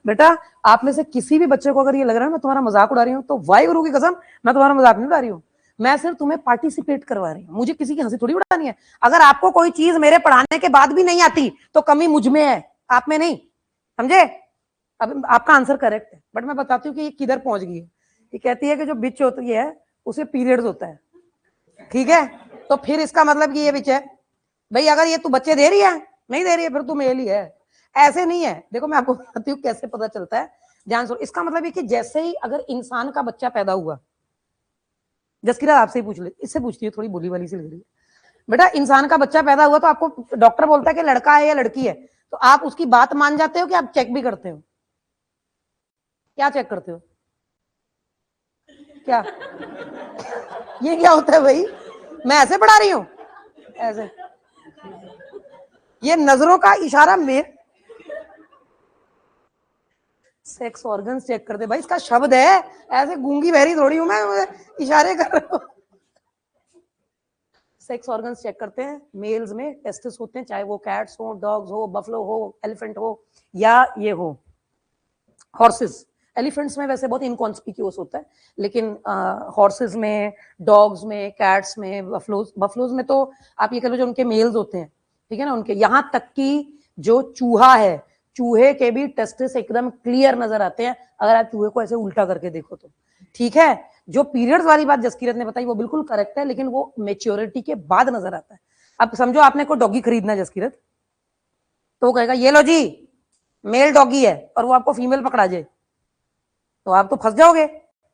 बेटा, आप में से किसी भी बच्चे को अगर ये लग रहा है मैं तुम्हारा मजाक उड़ा रही हूँ, तो वाहिगुरु की कसम मैं तुम्हारा मजाक नहीं उड़ा रही हूँ, मैं सिर्फ तुम्हें पार्टिसिपेट करवा रही हूँ। मुझे किसी की हंसी थोड़ी उड़ानी है। अगर आपको कोई चीज मेरे पढ़ाने के बाद भी नहीं आती तो कमी मुझ में है, आप में नहीं, समझे? अब आपका आंसर करेक्ट है, बट मैं बताती हूँ कि ये किधर पहुंच गई है। ये कहती है कि जो बिच होती है उसे पीरियड्स होता है, ठीक है, तो फिर इसका मतलब कि ये बिच है भाई। अगर ये तू बच्चे दे रही है, नहीं दे रही है, फिर तू मेल ही है। ऐसे नहीं है, देखो मैं आपको बताती हूँ कैसे पता चलता है, ध्यान से। इसका मतलब ये कि जैसे ही अगर इंसान का बच्चा पैदा हुआ, जसकीरत आपसे ही पूछ ले, इससे पूछती है, थोड़ी बोली वाली सी लग रही है बेटा। इंसान का बच्चा पैदा हुआ तो आपको डॉक्टर बोलता है कि लड़का है या लड़की है, तो आप उसकी बात मान जाते हो कि आप चेक भी करते हो? क्या चेक करते हो? क्या ये क्या होता है भाई? मैं ऐसे पढ़ा रही हूं, ऐसे ये नजरों का इशारा में सेक्स ऑर्गन्स चेक करते भाई, इसका शब्द है, ऐसे गूंगी बहरी थोड़ी हूं मैं इशारे कर रहा हूं। सेक्स ऑर्गन्स चेक करते हैं। मेल्स में टेस्टिस होते हैं, चाहे वो कैट्स हो, डॉग्स हो, बफलो हो, एलिफेंट हो, या ये हो हॉर्सेस। एलिफेंट्स में वैसे बहुत इनकॉन्स्पिक्यूअस होता है, लेकिन हॉर्सेस में, डॉग्स में, कैट्स में, बफलोज में तो आप ये कह लो जो उनके मेल्स होते हैं, ठीक है ना, उनके, यहां तक कि जो चूहा है, चूहे के भी टेस्टिस एकदम क्लियर नजर आते हैं अगर आप चूहे को ऐसे उल्टा करके देखो तो, ठीक है। जो पीरियड्स वाली बात जसकीरत ने बताई वो बिल्कुल करेक्ट है, लेकिन वो मेच्योरिटी के बाद नजर आता है। अब समझो आपने कोई डॉगी खरीदना है जसकीरत, तो वो कहेगा ये लो जी मेल डॉगी है, और वो आपको फीमेल पकड़ा जाए तो आप तो फंस जाओगे।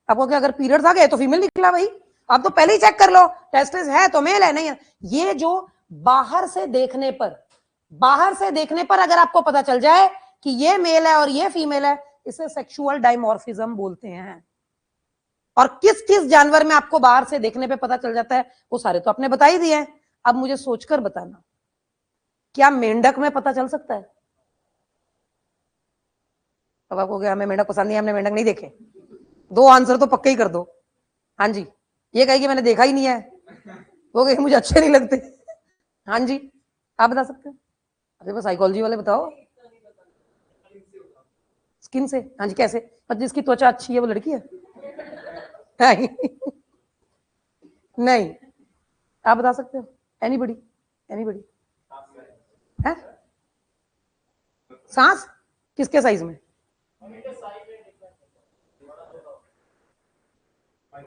आपको क्या, अगर पीरियड्स आ गए तो फीमेल निकला भाई, आप तो पहले ही चेक कर लो, टेस्टिस है तो मेल है, नहीं है। ये जो बाहर से देखने पर अगर आपको पता चल जाए कि ये मेल है और ये फीमेल है, इसे सेक्सुअल डायमॉर्फिज्म बोलते हैं। और किस किस जानवर में आपको बाहर से देखने पे पता चल जाता है, वो सारे तो आपने बता ही दिए हैं। अब मुझे सोचकर बताना, क्या मेंढक में पता चल सकता है? अब आपको क्या, हमें मेंढक पसंद नहीं है, हमने मेंढक नहीं देखे, दो आंसर तो पक्के ही कर दो। हाँ जी, ये कहेगी मैंने देखा ही नहीं है, वो कहेगी मुझे अच्छे नहीं लगते। हाँ जी, आप बता सकते हैं? अरे साइकोलॉजी वाले बताओ। स्किन से? हाँ जी, कैसे? पर जिसकी त्वचा अच्छी है वो लड़की है? नहीं नहीं, आप बता सकते हो? एनीबडी? एनीबडी? है सांस किसके साइज में?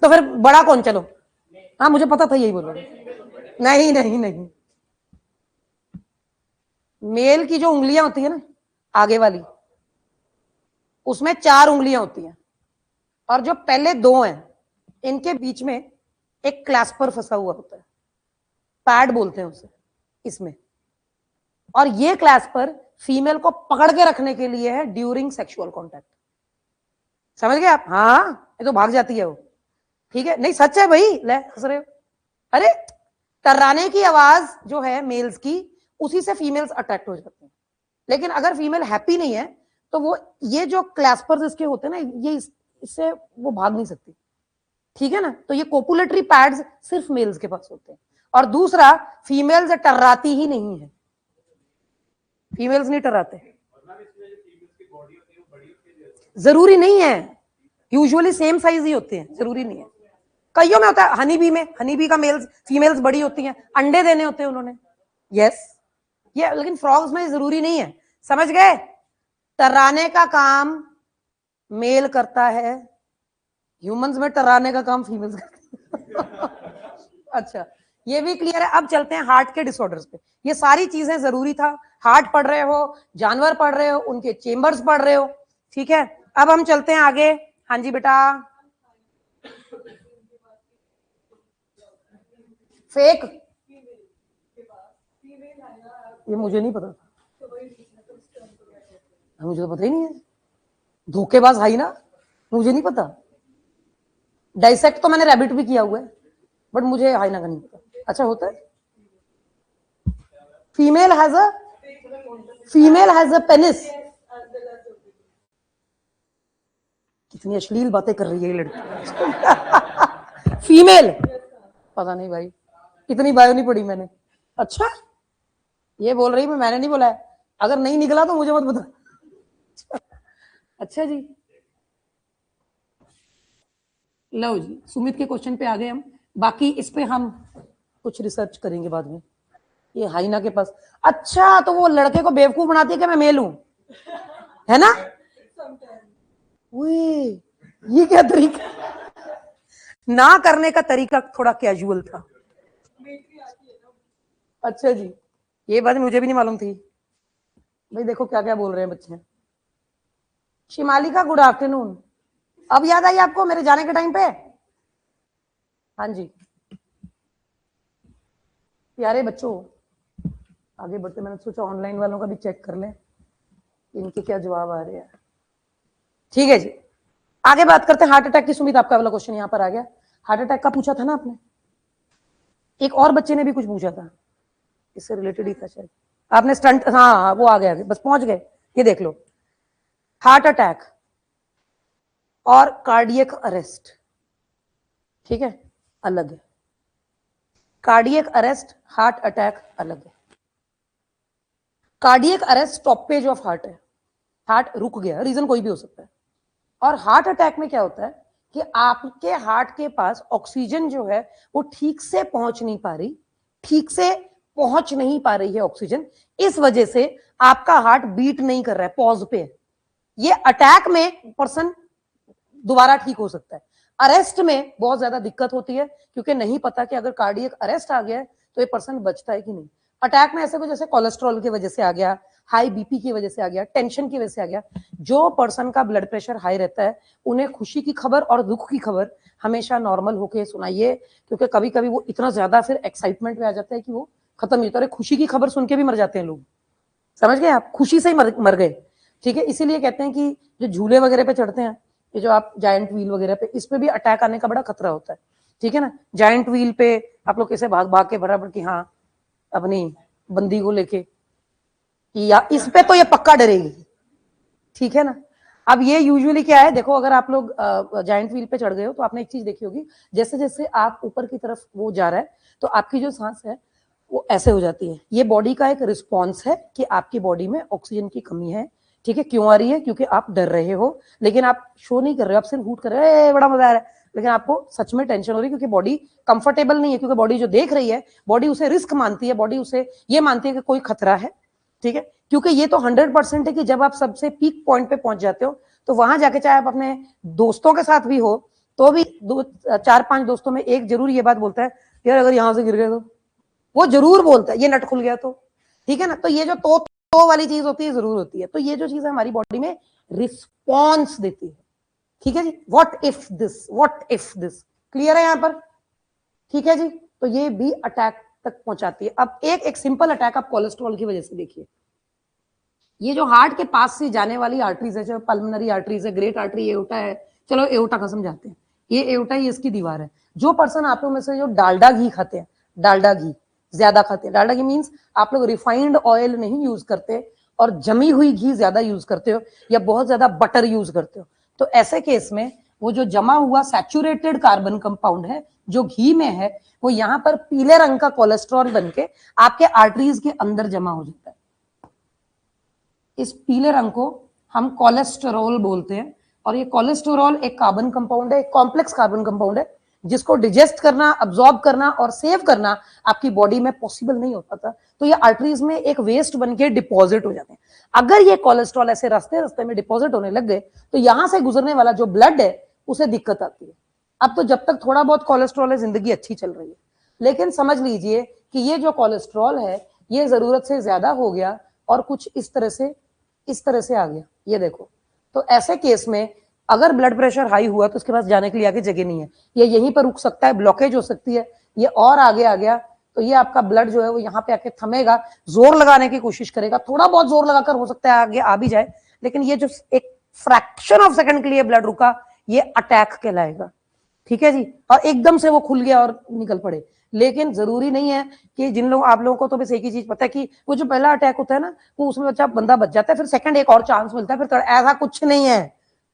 तो फिर बड़ा कौन? चलो, हाँ मुझे पता था यही बोलोगे। नहीं नहीं नहीं, मेल की जो उंगलियां होती है ना आगे वाली, उसमें 4 उंगलियां होती हैं, और जो पहले 2 हैं इनके बीच में एक क्लैस्पर फंसा हुआ होता है, पैड बोलते हैं उसे इसमें। और ये क्लैस्पर फीमेल को पकड़ के रखने के लिए है ड्यूरिंग सेक्सुअल कॉन्टैक्ट। समझ गए आप? हाँ, ये तो भाग जाती है वो, ठीक है। नहीं सच है भाई, ले हंस रहे हो? अरे टर्राने की आवाज जो है मेल्स की, उसी से फीमेल्स अट्रैक्ट हो जाते हैं। लेकिन अगर फीमेल हैप्पी नहीं है तो वो, ये जो क्लैस्पर्स इसके होते हैं ना, ये इससे वो भाग नहीं सकती, ठीक है ना। तो ये कोपुलेटरी पैड्स सिर्फ मेल्स के पास होते हैं। और दूसरा, फीमेल्स टर्राती ही नहीं है, फीमेल्स नहीं टर्राते। जरूरी नहीं है, यूजुअली सेम साइज ही होते हैं, जरूरी नहीं है। कईयों में होता है, हनी बी में, हनी बी का मेल्स फीमेल्स बड़ी होती हैं, अंडे देने होते हैं उन्होंने, यस ये। लेकिन फ्रॉग्स में जरूरी नहीं है, समझ गए? टर्राने का काम मेल करता है, ह्यूमंस में टर्राने का काम फीमेल्स करते हैं। अच्छा, ये भी क्लियर है। अब चलते हैं हार्ट के डिसऑर्डर्स पे। ये सारी चीजें जरूरी था, हार्ट पढ़ रहे हो, जानवर पढ़ रहे हो, उनके चेंबर्स पढ़ रहे हो, ठीक है। अब हम चलते हैं आगे। हाँ जी बेटा, फेक, ये मुझे नहीं पता, मुझे तो पता ही नहीं है। धोखेबाज हाई ना, मुझे नहीं पता। डाइसेक्ट तो मैंने रैबिट भी किया हुआ है, बट मुझे हाइना का नहीं पता। अच्छा होता है? Female has a penis. कितनी अश्लील बातें कर रही है ये लड़की। फीमेल, पता नहीं भाई, इतनी बायो नहीं पढ़ी मैंने। अच्छा, ये बोल रही मैंने नहीं बोला है, अगर नहीं निकला तो मुझे मत बता। अच्छा जी, लो जी, सुमित के क्वेश्चन पे आ गए हम। बाकी इस पे हम कुछ रिसर्च करेंगे बाद में। ये हाइना के पास, अच्छा तो वो लड़के को बेवकूफ बनाती है कि मैं मेल हूं, है ना? ये क्या तरीका, ना करने का तरीका थोड़ा कैजुअल था। अच्छा जी, ये बात मुझे भी नहीं मालूम थी भाई। देखो क्या क्या बोल रहे हैं बच्चे। शिमालिका गुड आफ्टरनून, अब याद आई आपको मेरे जाने के टाइम पे? हाँ जी प्यारे बच्चों, आगे बढ़ते, मैंने सोचा ऑनलाइन वालों का भी चेक कर लें इनके क्या जवाब आ रहे हैं। ठीक है जी, आगे बात करते हैं हार्ट अटैक की। सुमित आपका वाला क्वेश्चन यहां पर आ गया, हार्ट अटैक का पूछा था ना आपने, एक और बच्चे ने भी कुछ पूछा था इससे रिलेटेड ही था शायद। आपने स्टंट, हाँ वो आ गया, बस पहुंच गए। ये देख लो, हार्ट अटैक और कार्डियक अरेस्ट, ठीक है, अलग है। कार्डियक अरेस्ट, हार्ट अटैक अलग है। Cardiac arrest stoppage of heart है, हार्ट रुक गया, रीजन कोई भी हो सकता है। और हार्ट अटैक में क्या होता है कि आपके हार्ट के पास ऑक्सीजन जो है वो ठीक से पहुंच नहीं पा रही, ठीक से पहुंच नहीं पा रही है ऑक्सीजन, इस वजह से आपका हार्ट बीट नहीं कर रहा है, पॉज पे है। ये अटैक में पर्सन दोबारा ठीक हो सकता है, अरेस्ट में बहुत ज्यादा दिक्कत होती है, क्योंकि नहीं पता कि अगर कार्डियक अरेस्ट आ गया है तो ये पर्सन बचता है कि नहीं। अटैक में ऐसे जैसे कोलेस्ट्रॉल की वजह से आ गया, हाई बीपी की वजह से आ गया, टेंशन की वजह से आ गया। जो पर्सन का ब्लड प्रेशर हाई रहता है उन्हें खुशी की खबर और दुख की खबर हमेशा नॉर्मल होके सुनाइए, क्योंकि कभी कभी वो इतना ज्यादा फिर एक्साइटमेंट में आ जाता है कि वो खत्म ही होता है। खुशी की खबर सुन के भी मर जाते हैं लोग, समझ गए आप, खुशी से ही मर गए। ठीक है, इसीलिए कहते हैं कि जो झूले वगैरह पे चढ़ते हैं, ये जो आप जायंट व्हील वगैरह पे, इस पे भी अटैक आने का बड़ा खतरा होता है। ठीक है ना, जायंट व्हील पे आप लोग कैसे भाग भाग के बराबर की हाँ अपनी बंदी को लेके, या इस पे तो ये पक्का डरेगी। ठीक है ना, अब ये यूजुअली क्या है, देखो अगर आप लोग जायंट व्हील पे चढ़ गए हो तो आपने एक चीज देखी होगी, जैसे जैसे आप ऊपर की तरफ वो जा रहा है तो आपकी जो सांस है वो ऐसे हो जाती है। ये बॉडी का एक रिस्पॉन्स है कि आपकी बॉडी में ऑक्सीजन की कमी है। ठीक है, क्यों आ रही है? क्योंकि आप डर रहे हो, लेकिन आप शो नहीं कर रहे हो, आप सिर्फ हूट कर रहे हो, बड़ा मजा आ रहा है, लेकिन आपको सच में टेंशन हो रही है, क्योंकि बॉडी कंफर्टेबल नहीं है। क्योंकि बॉडी जो देख रही है, बॉडी उसे रिस्क मानती है, बॉडी उसे ये मानती है कि कोई खतरा है। ठीक है, क्योंकि ये तो 100% है कि जब आप सबसे पीक पॉइंट पे पहुंच जाते हो तो वहां जाके, चाहे आप अपने दोस्तों के साथ भी हो, तो भी 4-5 दोस्तों में एक जरूर ये बात बोलता है, यार अगर यहां से गिर गए तो, वो जरूर बोलता है, ये नट खुल गया तो। ठीक है ना, तो ये जो तो वाली चीज होती है जरूर होती है। तो ये जो चीज है हमारी बॉडी में रिस्पॉन्स देती है। ठीक है जी, what if this, what if this, clear है यहां पर? ठीक है जी, तो ये भी अटैक तक पहुंचाती है। अब एक सिंपल अटैक आप कोलेस्ट्रॉल की वजह से देखिए, ये जो हार्ट के पास से जाने वाली आर्टरीज है, जो पल्मोनरी आर्टरीज है, ग्रेट आर्टरी, एओर्टा है, चलो एओर्टा का समझाते हैं, ये एओर्टा ही इसकी दीवार है। जो पर्सन आप लोग में से जो डालडा घी खाते हैं, डालडा घी ज्यादा खाते हैं, डालडा घी मीन्स आप लोग रिफाइंड ऑयल नहीं यूज करते और जमी हुई घी ज्यादा यूज करते हो, या बहुत ज्यादा बटर यूज करते हो, तो ऐसे केस में वो जो जमा हुआ सैचुरेटेड कार्बन कंपाउंड है जो घी में है, वो यहाँ पर पीले रंग का कोलेस्ट्रॉल बनके आपके आर्टरीज के अंदर जमा हो जाता है। इस पीले रंग को हम कोलेस्टेरॉल बोलते हैं, और ये कोलेस्टेरॉल एक कार्बन कंपाउंड है, एक कॉम्प्लेक्स कार्बन कंपाउंड है, जिसको डिजेस्ट करना, अब्सॉर्ब करना और सेव करना आपकी बॉडी में पॉसिबल नहीं होता था। तो ये आर्टरीज में एक वेस्ट बन के डिपॉजिट हो जाते हैं। अगर ये कोलेस्ट्रॉल ऐसे रास्ते रास्ते में डिपॉजिट होने लग गए तो यहां से गुजरने वाला जो ब्लड है उसे दिक्कत आती है। अब तो जब तक थोड़ा बहुत कोलेस्ट्रॉल है जिंदगी अच्छी चल रही है, लेकिन समझ लीजिए कि ये जो कोलेस्ट्रॉल है ये जरूरत से ज्यादा हो गया और कुछ इस तरह से आ गया, ये देखो। तो ऐसे केस में अगर ब्लड प्रेशर हाई हुआ तो उसके पास जाने के लिए आगे जगह नहीं है, ये यहीं पर रुक सकता है, ब्लॉकेज हो सकती है, ये और आगे आ गया तो ये आपका ब्लड जो है वो यहाँ पे आके थमेगा, जोर लगाने की कोशिश करेगा, थोड़ा बहुत जोर लगाकर हो सकता है आगे आ भी जाए, लेकिन ये जो एक फ्रैक्शन ऑफ सेकंड के लिए ब्लड रुका, ये अटैक कहलाएगा। ठीक है जी, और एकदम से वो खुल गया और निकल पड़े। लेकिन जरूरी नहीं है कि जिन लोग, आप लोगों को तो बस एक ही चीज पता है कि वो जो पहला अटैक होता है ना, वो उसमें बंदा बच जाता है, फिर सेकंड एक और चांस मिलता है, फिर ऐसा कुछ नहीं है,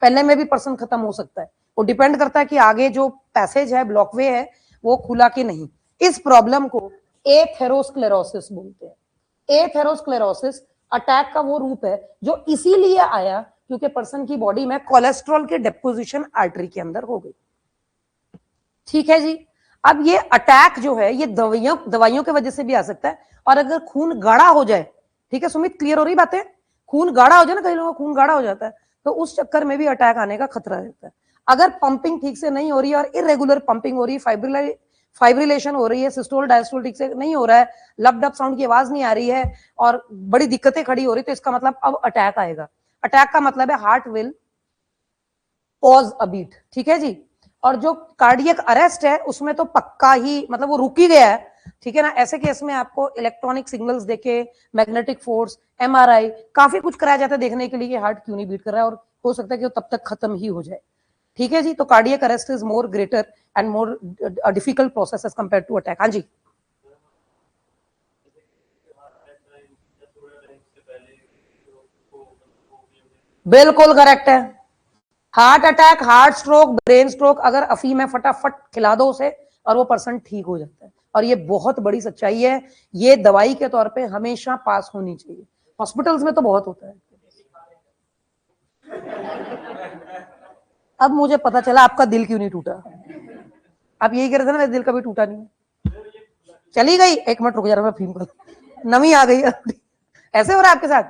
पहले में भी पर्सन खत्म हो सकता है। वो डिपेंड करता है कि आगे जो पैसेज है, ब्लॉकवे है, वो खुला कि नहीं। इस प्रॉब्लम को एथेरोस्क्लेरोसिस बोलते हैं। एथेरोस्क्लेरोसिस अटैक का वो रूप है जो इसीलिए आया क्योंकि पर्सन की बॉडी में कोलेस्ट्रॉल की डिपोजिशन आर्टरी के अंदर हो गई। ठीक है जी, अब ये अटैक जो है ये दवाइयों की वजह से भी आ सकता है, और अगर खून गाढ़ा हो जाए, ठीक है सुमित, क्लियर हो रही बातें? खून गाढ़ा हो जाए ना, कई लोगों का खून गाढ़ा हो जाता है, तो उस चक्कर में भी अटैक आने का खतरा रहता है। अगर पंपिंग ठीक से नहीं हो रही है और इरेगुलर पंपिंग हो रही है, फाइब्रिलेशन हो रही है, सिस्टोल डायस्टोल ठीक से नहीं हो रहा है, लब डब साउंड की आवाज नहीं आ रही है और बड़ी दिक्कतें खड़ी हो रही, तो इसका मतलब अब अटैक आएगा। अटैक का मतलब है heart will pause a beat, ठीक है जी। और जो कार्डियक अरेस्ट है उसमें तो पक्का ही मतलब वो रुक ही गया है, ठीक है ना। ऐसे केस में आपको इलेक्ट्रॉनिक सिग्नल्स देके, मैग्नेटिक फोर्स, एमआरआई, काफी कुछ कराया जाता है देखने के लिए कि हार्ट क्यों नहीं बीट कर रहा है, और हो सकता है कि वो तब तक खत्म ही हो जाए, ठीक है जी। तो cardiac arrest is more greater and more difficult process as compare to attack. हाँ जी, बिल्कुल करेक्ट है। Heart attack, heart stroke, brain stroke, अगर अफीम है फटाफट खिला दो उसे और वो पर्सन ठीक हो जाता है। और ये बहुत बड़ी सच्चाई है, ये दवाई के तौर पे हमेशा पास होनी चाहिए। हॉस्पिटल्स में तो बहुत होता है। अब मुझे पता चला आपका दिल क्यों नहीं टूटा। आप यही कह रहे थे ना मेरा दिल कभी टूटा नहीं। चली गई, एक मिनट रुक जा रहा, मैं फीम कर, नमी आ गई। ऐसे हो रहा है आपके साथ?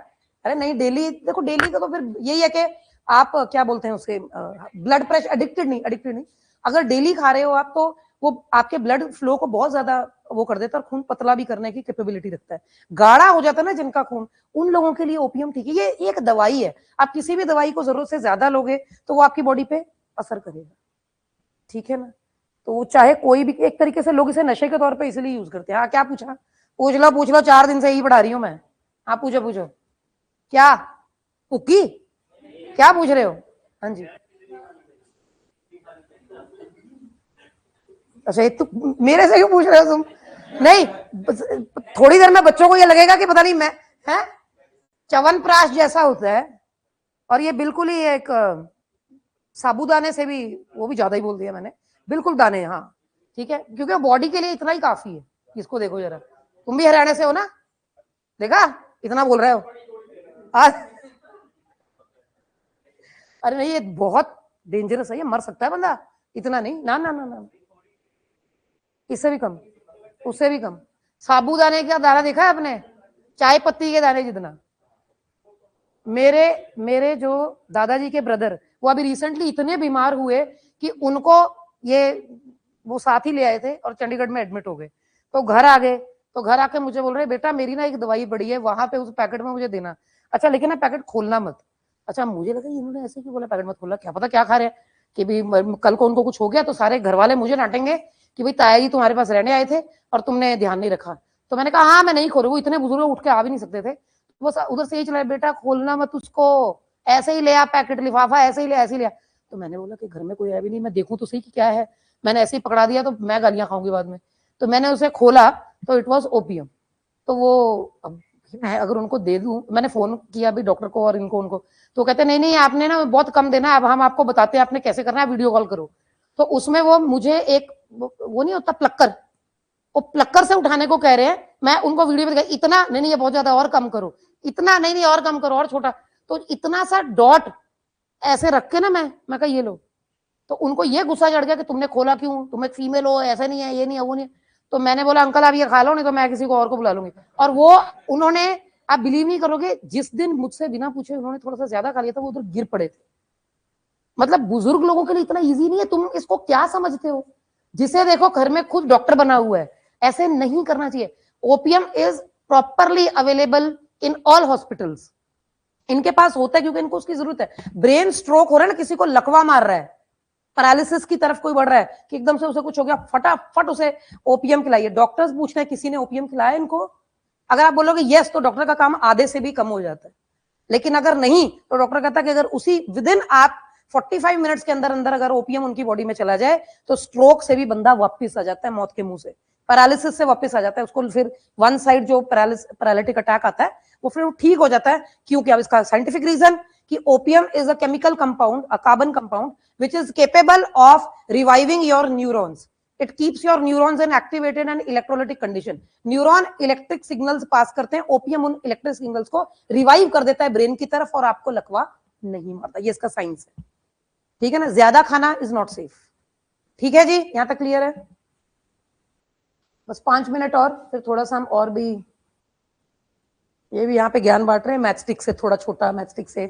अरे नहीं, डेली देखो, डेली का तो फिर यही है कि आप क्या बोलते हैं उसके, ब्लड प्रेशर, एडिक्टेड नहीं, अगर डेली खा रहे हो आप तो वो आपके ब्लड फ्लो को बहुत ज्यादा वो कर देता है और खून पतला भी करने की कैपेबिलिटी रखता है। गाढ़ा हो जाता है ना जिनका खून, उन लोगों के लिए ओपियम ठीक है। ये एक दवाई है, आप किसी भी दवाई को जरूरत से ज्यादा लोगे तो वो आपकी बॉडी पे असर करेगा, ठीक है ना। तो वो चाहे कोई भी, एक तरीके से लोग इसे नशे के तौर पे इसलिए यूज करते हैं। हाँ, क्या पूछा? पूछ लो, 4 दिन से यही पढ़ा रही हूँ मैं। हाँ पूछो क्या? कुकी? क्या पूछ रहे हो? हाँ जी। अच्छा, तो मेरे से क्यों पूछ रहे हो तुम? नहीं, थोड़ी देर में बच्चों को ये लगेगा कि पता नहीं मैं है, च्यवनप्राश जैसा होता है, और ये बिल्कुल ही एक साबुदाने से भी, वो भी ज्यादा ही बोल दिया मैंने, बिल्कुल दाने, हाँ ठीक है, क्योंकि बॉडी के लिए इतना ही काफी है। इसको देखो जरा, तुम भी हरियाणा से हो ना, देखा इतना बोल रहे हो आज। अरे नहीं, ये बहुत डेंजरस है, ये मर सकता है बंदा, इतना नहीं, ना ना ना ना, इससे भी कम, उससे भी कम। साबुदाने का दाना देखा है आपने? चाय पत्ती के दाने जितना। मेरे मेरे जो दादाजी के ब्रदर, वो अभी रिसेंटली इतने बीमार हुए कि उनको ये वो साथ ही ले आए थे और चंडीगढ़ में एडमिट हो गए। तो घर आ गए, तो घर आके मुझे बोल रहे, बेटा मेरी ना एक दवाई पड़ी है वहां पे, उस पैकेट में मुझे देना। अच्छा लेकिन ना पैकेट खोलना मत। अच्छा, मुझे लगा इन्होंने ऐसे क्यों बोला पैकेट मत खोलना, क्या पता क्या खा रहे हैं, कि भाई कल को उनको कुछ हो गया तो सारे घर वाले मुझे डांटेंगे कि भाई ताया जी तुम्हारे पास रहने आए थे और तुमने ध्यान नहीं रखा। तो मैंने कहा हाँ मैं नहीं खोलू, इतने बुजुर्ग उठ के आ भी नहीं सकते थे। वो उधर से यही चला, बेटा खोलना मत उसको, ऐसे ही ले आ पैकेट, लिफाफा ऐसे ही ले, ऐसे ही ले। तो मैंने बोला कि घर में कोई है भी नहीं, मैं देखूं तो सही कि क्या है। मैंने ऐसे ही पकड़ा दिया तो मैं गालियां खाऊंगी बाद में। तो मैंने उसे खोला तो इट वॉज ओपियम। तो वो, अब मैं अगर उनको दे दूं, मैंने फोन किया भी डॉक्टर को और इनको उनको, तो कहते नहीं नहीं आपने ना बहुत कम देना है, अब हम आपको बताते हैं आपने कैसे करना है, वीडियो कॉल करो। तो उसमें वो मुझे एक वो नहीं होता प्लक्कर, वो प्लक्कर से उठाने को कह रहे हैं। मैं उनको वीडियो में दिखाई, इतना नहीं नहीं ये बहुत ज्यादा, और कम करो, इतना नहीं नहीं और कम करो, और छोटा। तो इतना सा डॉट ऐसे रख के ना मैं कहा ये लो। तो उनको ये गुस्सा चढ़ गया कि तुमने खोला क्यों, तुम एक फीमेल हो, ऐसा नहीं है, ये नहीं है, वो नहीं है। तो मैंने बोला अंकल आप ये खा लो, नहीं तो मैं किसी को और को बुला लूंगी। और वो उन्होंने, आप बिलीव नहीं करोगे, जिस दिन मुझसे बिना पूछे उन्होंने थोड़ा सा ज्यादा खा लिया था, वो उधर गिर पड़े थे। मतलब बुजुर्ग लोगों के लिए इतना इजी नहीं है, तुम इसको क्या समझते हो, जिसे देखो घर में खुद डॉक्टर बना हुआ है। ऐसे नहीं करना चाहिए। Opium is properly available in all hospitals, इनके पास होता है क्योंकि इनको उसकी जरूरत है। ब्रेन स्ट्रोक हो रहा है ना, किसी को लकवा मार रहा है, पैरालिसिस की तरफ कोई बढ़ रहा है कि एकदम से उसे कुछ हो गया, फटाफट उसे ओपीएम खिलाइए। डॉक्टर्स पूछते हैं किसी ने ओपीएम खिलाया इनको, अगर आप बोलोगे यस तो डॉक्टर का काम आधे से भी कम हो जाता है। लेकिन अगर नहीं तो डॉक्टर कहता है कि अगर उसी विद इन आप 45 मिनट्स के अंदर अंदर अगर ओपीएम उनकी बॉडी में चला जाए तो स्ट्रोक से भी बंदा वापस आ जाता है, मौत के मुंह से, पैरालिसिस से वापस आ जाता है। उसको फिर वन साइड जो पैरालिटिक अटैक आता है वो फिर ठीक हो जाता है। क्योंकि अब इसका साइंटिफिक रीजन कि opium is a chemical compound, a carbon compound which is capable of reviving your neurons. It keeps your neurons in activated and electrolytic condition. Neuron electric signals pass करते हैं, ओपीएम उन इलेक्ट्रिक सिग्नल्स को रिवाइव कर देता है ब्रेन की तरफ और आपको लकवा नहीं मारता। ये इसका साइंस है, ठीक है ना। ज्यादा खाना इज नॉट सेफ, ठीक है जी, यहां तक क्लियर है? बस 5 मिनट और, फिर थोड़ा सा हम और भी, ये भी यहाँ पे ज्ञान बांट रहे हैं मैथस्टिक से, थोड़ा छोटा मैथस्टिक से,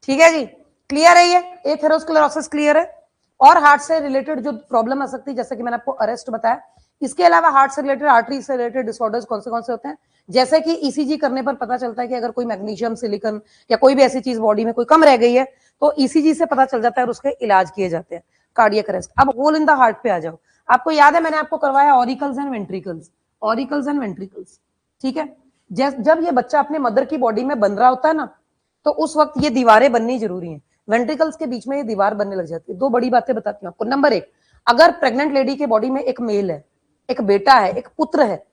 ठीक है जी, क्लियर है ये एथेरोस्क्लेरोसिस क्लियर है। और हार्ट से रिलेटेड जो प्रॉब्लम आ सकती है, जैसे कि मैंने आपको अरेस्ट बताया, इसके अलावा हार्ट से रिलेटेड आर्टरी से रिलेटेड डिसऑर्डर्स कौन से होते हैं, जैसे कि ईसीजी करने पर पता चलता है कि अगर कोई मैग्नीशियम, सिलिकॉन या कोई भी ऐसी चीज बॉडी में कोई कम रह गई है तो ईसीजी से पता चल जाता है और उसके इलाज किए जाते हैं, कार्डियक अरेस्ट। अब होल इन द हार्ट पे आ जाओ। आपको याद है मैंने आपको करवाया auricles and ventricles, auricles and ventricles, ठीक है। जब ये बच्चा अपने मदर की बॉडी में बन रहा होता है ना, तो उस वक्त ये दीवारें बननी जरूरी हैं, वेंट्रिकल्स के बीच में ये दीवार बनने लग जाती है। दो बड़ी बातें बताती हूँ आपको। नंबर एक, अगर प्रेग्नेंट लेडी के बॉडी में एक मेल है, एक बेटा है, एक पुत्र है,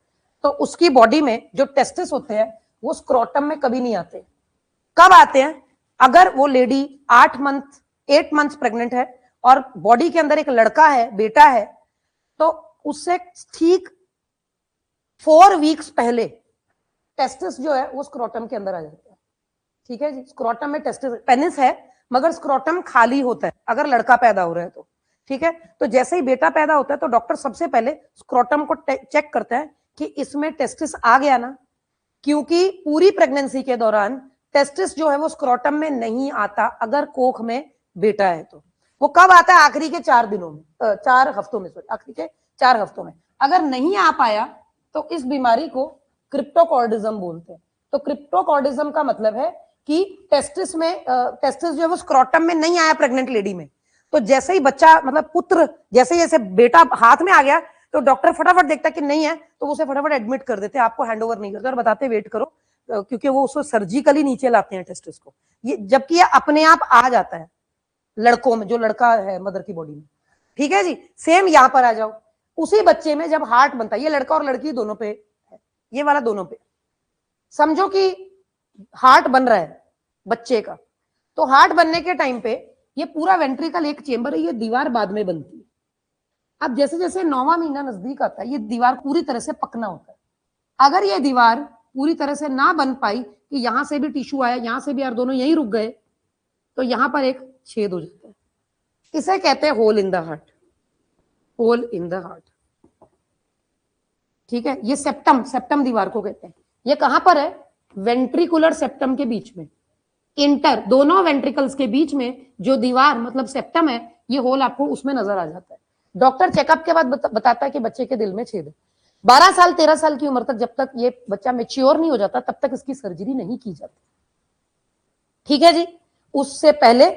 तो उसकी बॉडी में जो टेस्टिस होते हैं वो स्क्रोटम में कभी नहीं आते। कब आते हैं? अगर वो लेडी 8 मंथ प्रेग्नेंट है और बॉडी के अंदर एक लड़का है, बेटा है, तो उससे ठीक 4 वीक्स पहले टेस्टिस जो है वो स्क्रोटम के अंदर आ जाता है। ठीक है जी, स्क्रोटम में टेस्टिस, पेनिस है मगर स्क्रोटम खाली होता है अगर लड़का पैदा हो रहा है तो। ठीक है, तो जैसे ही बेटा पैदा होता है तो डॉक्टर सबसे पहले स्क्रोटम को चेक करता है कि इसमें टेस्टिस आ गया ना, क्योंकि पूरी प्रेगनेंसी के दौरान टेस्टिस जो है वो स्क्रोटम में नहीं आता अगर कोख में बेटा है तो। वो कब आता है? आखिरी के 4 दिनों में, 4 हफ्तों में, सॉरी आखिरी के 4 हफ्तों में। अगर नहीं आ पाया तो इस बीमारी को क्रिप्टोकॉर्डिज्म बोलते हैं। तो क्रिप्टोकॉर्डिज्म का मतलब है कि टेस्टिस जो है वो स्क्रोटम में नहीं आया प्रेग्नेंट लेडी में, तो जैसे ही बच्चा मतलब पुत्र जैसे बेटा हाथ में आ गया तो डॉक्टर फटाफट देखता है कि नहीं है तो उसे फटाफट एडमिट कर देते हैं, आपको हैंडओवर नहीं करते और बताते वेट करो, क्योंकि वो उसको सर्जिकली नीचे लाते हैं टेस्टिस को, ये जबकि ये अपने आप आ जाता है लड़कों में, जो लड़का है मदर की बॉडी में। ठीक है जी, सेम यहां पर आ जाओ। उसी बच्चे में जब हार्ट बनता है, ये लड़का और लड़की दोनों पे है, ये वाला दोनों पे, समझो कि हार्ट बन रहा है बच्चे का, तो हार्ट बनने के टाइम पे ये पूरा वेंट्रिकल एक चेंबर है, ये दीवार बाद में बनती है। अब जैसे जैसे 9वां महीना नजदीक आता है ये दीवार पूरी तरह से पकना होता है। अगर ये दीवार पूरी तरह से ना बन पाई कि यहां से भी टिश्यू आया, यहां से भी यार दोनों यहीं रुक गए, तो यहां पर एक छेद हो जाता है। इसे कहते हैं hole in the heart, hole in the heart. ठीक है, ये सेप्टम दीवार को कहते हैं। ये कहां पर है? वेंट्रिकुलर सेप्टम के बीच में, इंटर दोनों वेंट्रिकल्स के बीच में जो दीवार मतलब सेप्टम है, ये होल आपको उसमें नजर आ जाता है। डॉक्टर चेकअप के बाद बताता है कि बच्चे के दिल में छेद है। 12 साल 13 साल की उम्र तक जब तक ये बच्चा मेच्योर नहीं हो जाता तब तक इसकी सर्जरी नहीं की जाती। ठीक है जी, उससे पहले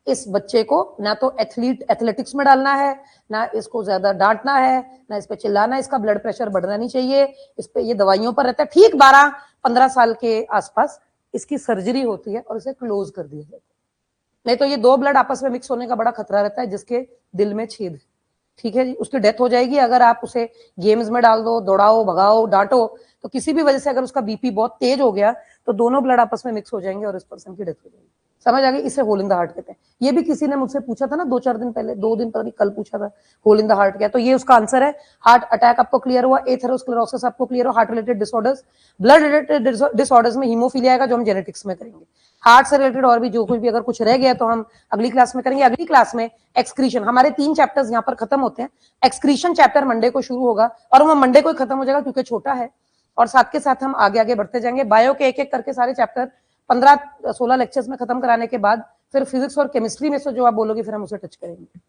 इस बच्चे को ना तो एथलेटिक्स में डालना है, ना इसको ज्यादा डांटना है, ना इस पे चिल्लाना, इसका ब्लड प्रेशर बढ़ना नहीं चाहिए, इस पे ये दवाइयों पर रहता है। ठीक 12-15 साल के आसपास इसकी सर्जरी होती है और इसे क्लोज कर दिया जाता है। नहीं तो ये 2 ब्लड आपस में मिक्स होने का बड़ा खतरा रहता है जिसके दिल में छेद है। ठीक है जी, उसकी डेथ हो जाएगी अगर आप उसे गेम्स में डाल दो, दौड़ाओ, भगाओ, डांटो, तो किसी भी वजह से अगर उसका बीपी बहुत तेज हो गया तो दोनों ब्लड आपस में मिक्स हो जाएंगे और इस पर्सन की डेथ हो जाएगी। समझ आ गई? इसे होल इन द हार्ट कहते हैं। ये भी किसी ने मुझसे पूछा था ना 2-4 दिन पहले, 2 दिन पता नहीं कल पूछा था होल इन द हार्ट क्या, तो ये उसका आंसर है। हार्ट अटैक आपको क्लियर हुआ, एथेरोस्क्लेरोसिस आपको क्लियर हुआ, heart related disorders, blood related disorders में हीमोफीलिया आएगा जो हम जेनेटिक्स में करेंगे। हार्ट से रिलेटेड और भी जो कुछ भी अगर कुछ रह गया तो हम अगली क्लास में करेंगे। अगली क्लास में एक्सक्रीशन, हमारे 3 चैप्टर्स यहाँ पर खत्म होते हैं। एक्सक्रीशन चैप्टर मंडे को शुरू होगा और वो मंडे को ही खत्म हो जाएगा क्योंकि छोटा है, और साथ के साथ हम आगे बढ़ते जाएंगे। बायो के एक करके सारे चैप्टर 15-16 लेक्चर्स में खत्म कराने के बाद फिर फिजिक्स और केमिस्ट्री में से जो आप बोलोगे फिर हम उसे टच करेंगे।